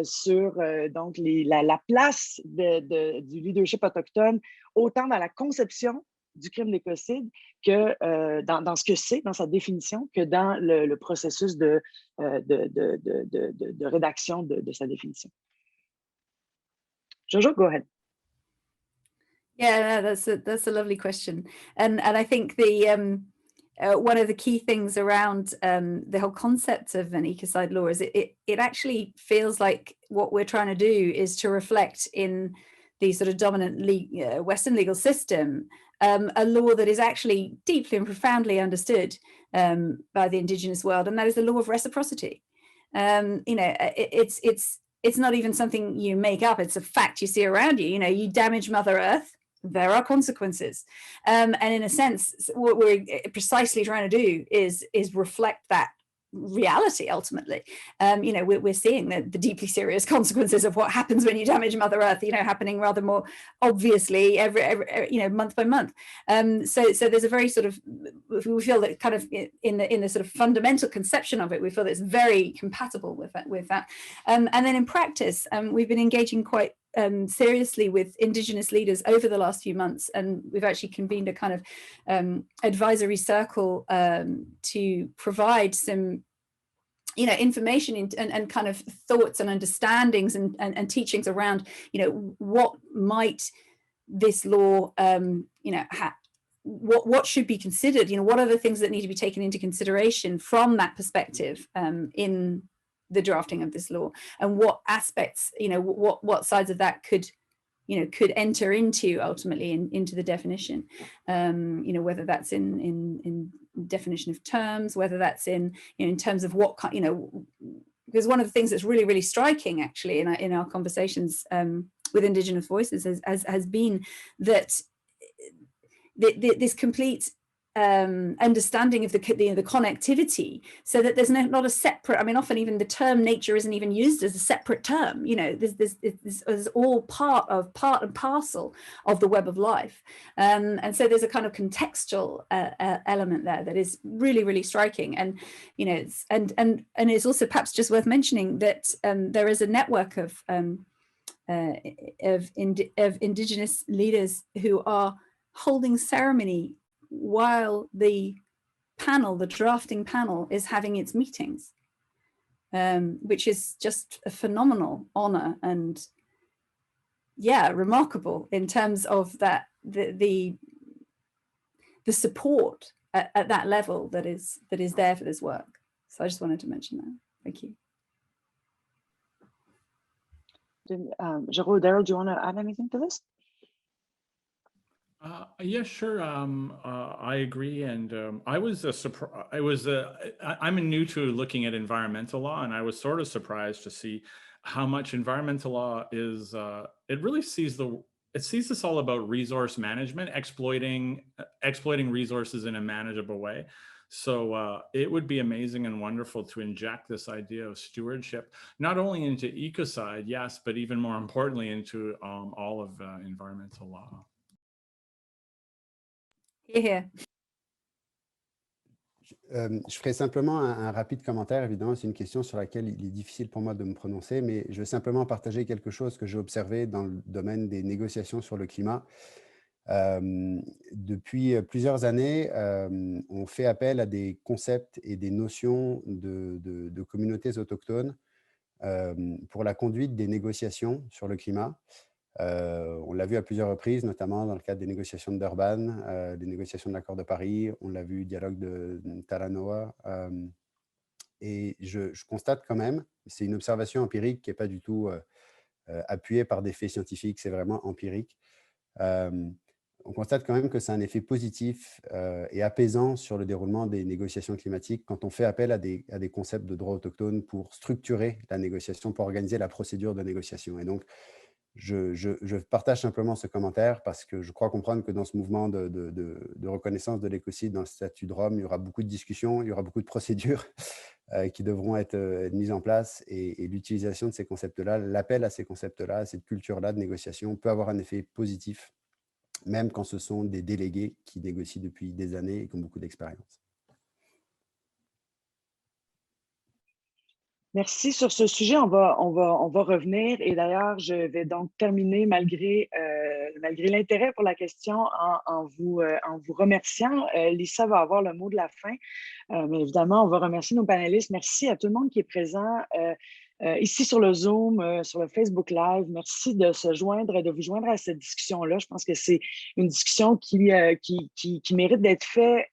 sur donc la place du leadership autochtone, autant dans la conception du crime d'écocide que dans ce que c'est, dans sa définition, que dans le processus de rédaction de sa définition. Jojo, go ahead. Yeah, that's a lovely question, and I think the one of the key things around the whole concept of an ecocide law is it actually feels like what we're trying to do is to reflect in the sort of dominant Western legal system a law that is actually deeply and profoundly understood by the Indigenous world, and that is the law of reciprocity. You know, it's not even something you make up, it's a fact you see around you. You know, you damage Mother Earth, there are consequences. And in a sense, what we're precisely trying to do is reflect that reality ultimately. You know, we're seeing the deeply serious consequences of what happens when you damage Mother Earth, you know, happening rather more obviously every you know, month by month. So there's a very sort of, we feel that kind of in the sort of fundamental conception of it, we feel that it's very compatible with that. And then in practice, we've been engaging quite seriously with Indigenous leaders over the last few months, and we've actually convened a kind of advisory circle to provide some, you know, information and kind of thoughts and understandings and teachings around, you know, what might this law, you know, what should be considered, you know, what are the things that need to be taken into consideration from that perspective in the drafting of this law, and what aspects, you know, what sides of that could enter into ultimately into the definition, you know, whether that's in definition of terms, whether that's in, you know, in terms of what, you know, because one of the things that's really, really striking actually in our conversations with Indigenous voices has been that this complete understanding of the connectivity, so that there's not a separate, I mean, often even the term nature isn't even used as a separate term, you know, this is all part and parcel of the web of life, and so there's a kind of contextual element there that is really, really striking. And you know, and it's also perhaps just worth mentioning that there is a network of Indigenous leaders who are holding ceremony while the panel, the drafting panel, is having its meetings, which is just a phenomenal honor and, yeah, remarkable in terms of that the support at that level that is there for this work. So I just wanted to mention that. Thank you. Jour, Daryl, do you want to add anything to this? Yeah, sure. I agree, and I was I'm new to looking at environmental law, and I was sort of surprised to see how much environmental law is. It really sees this all about resource management, exploiting resources in a manageable way. So it would be amazing and wonderful to inject this idea of stewardship, not only into ecocide, yes, but even more importantly into all of environmental law. Here. Je ferai simplement un rapide commentaire. Évidemment, c'est une question sur laquelle il est difficile pour moi de me prononcer, mais je vais simplement partager quelque chose que j'ai observé dans le domaine des négociations sur le climat. Depuis plusieurs années, on fait appel à des concepts et des notions de communautés autochtones pour la conduite des négociations sur le climat. On l'a vu à plusieurs reprises, notamment dans le cadre des négociations de Durban, des négociations de l'accord de Paris, on l'a vu, dialogue de Talanoa. Et je constate quand même, c'est une observation empirique qui n'est pas du tout appuyée par des faits scientifiques, c'est vraiment empirique. On constate quand même que c'est un effet positif et apaisant sur le déroulement des négociations climatiques quand on fait appel à des concepts de droit autochtone pour structurer la négociation, pour organiser la procédure de négociation. Et donc, je partage simplement ce commentaire parce que je crois comprendre que dans ce mouvement de reconnaissance de l'écocide dans le statut de Rome, il y aura beaucoup de discussions, il y aura beaucoup de procédures qui devront être mises en place et l'utilisation de ces concepts-là, l'appel à ces concepts-là, à cette culture-là de négociation peut avoir un effet positif, même quand ce sont des délégués qui négocient depuis des années et qui ont beaucoup d'expérience. Merci. Sur ce sujet, on va revenir. Et d'ailleurs, je vais donc terminer malgré l'intérêt pour la question en vous remerciant. Lisa va avoir le mot de la fin. Mais évidemment, on va remercier nos panélistes. Merci à tout le monde qui est présent ici sur le Zoom, sur le Facebook Live. Merci de vous joindre à cette discussion-là. Je pense que c'est une discussion qui mérite d'être faite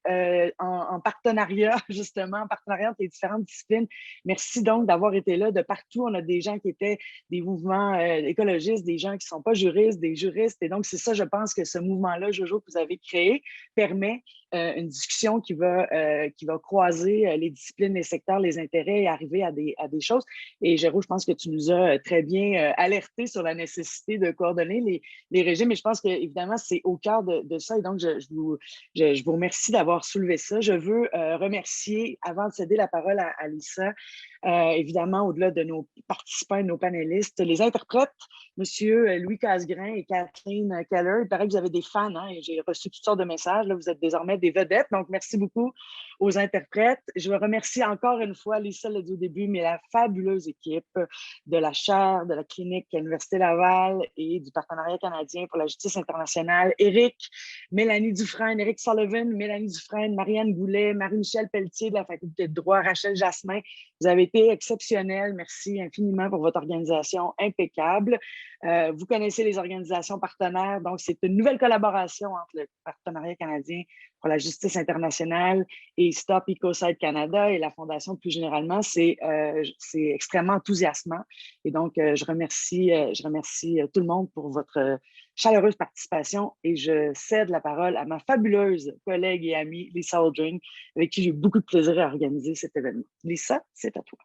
en partenariat, justement, en partenariat entre les différentes disciplines. Merci donc d'avoir été là de partout. On a des gens qui étaient des mouvements écologistes, des gens qui ne sont pas juristes, des juristes. Et donc, c'est ça, je pense que ce mouvement-là, Jojo, que vous avez créé, permet une discussion qui va croiser les disciplines, les secteurs, les intérêts et arriver à des choses. Et Géraud, je pense que tu nous as très bien alerté sur la nécessité de coordonner les régimes. Et je pense qu'évidemment, c'est au cœur de ça. Et donc, je vous remercie d'avoir soulevé ça. Je veux remercier, avant de céder la parole à Lisa, évidemment, au-delà de nos participants et de nos panélistes, les interprètes, M. Louis Casgrain et Kathleen Keller. Il paraît que vous avez des fans, hein, et j'ai reçu toutes sortes de messages. Là, vous êtes désormais des vedettes, donc merci beaucoup aux interprètes. Je veux remercier encore une fois, Lisa l'a dit au début, mais la fabuleuse équipe de la chaire, de la clinique à l'Université Laval et du Partenariat canadien pour la justice internationale. Éric, Mélanie Dufresne, Éric Sullivan, Mélanie Dufresne, Marianne Goulet, Marie-Michel Pelletier de la Faculté de droit, Rachel Jasmin. Vous avez été exceptionnels. Merci infiniment pour votre organisation impeccable. Vous connaissez les organisations partenaires, donc c'est une nouvelle collaboration entre le Partenariat canadien pour la justice internationale et Stop Ecocide Canada et la Fondation plus généralement. C'est extrêmement enthousiasmant. Et donc, je remercie tout le monde pour votre chaleureuse participation et je cède la parole à ma fabuleuse collègue et amie Lisa Aldring, avec qui j'ai eu beaucoup de plaisir à organiser cet événement. Lisa, c'est à toi.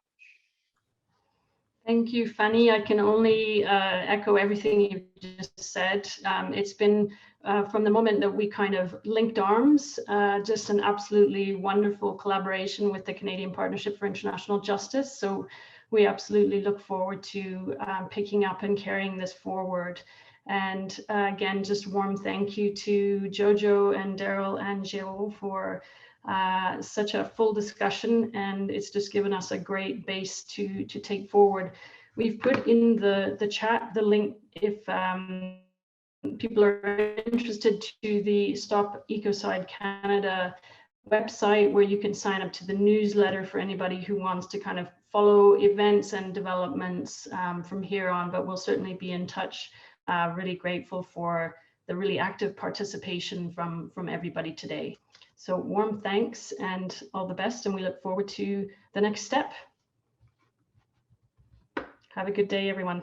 Thank you, Fanny. I can only echo everything you've just said. It's been, from the moment that we kind of linked arms, just an absolutely wonderful collaboration with the Canadian Partnership for International Justice. So we absolutely look forward to picking up and carrying this forward. And again, just warm thank you to Jojo and Daryl and Jour for such a full discussion, and it's just given us a great base to take forward. We've put in the chat the link if people are interested to the Stop Ecocide Canada website, where you can sign up to the newsletter for anybody who wants to kind of follow events and developments from here on. But we'll certainly be in touch. Really grateful for the really active participation from everybody today. So warm thanks and all the best, and we look forward to the next step. Have a good day, everyone.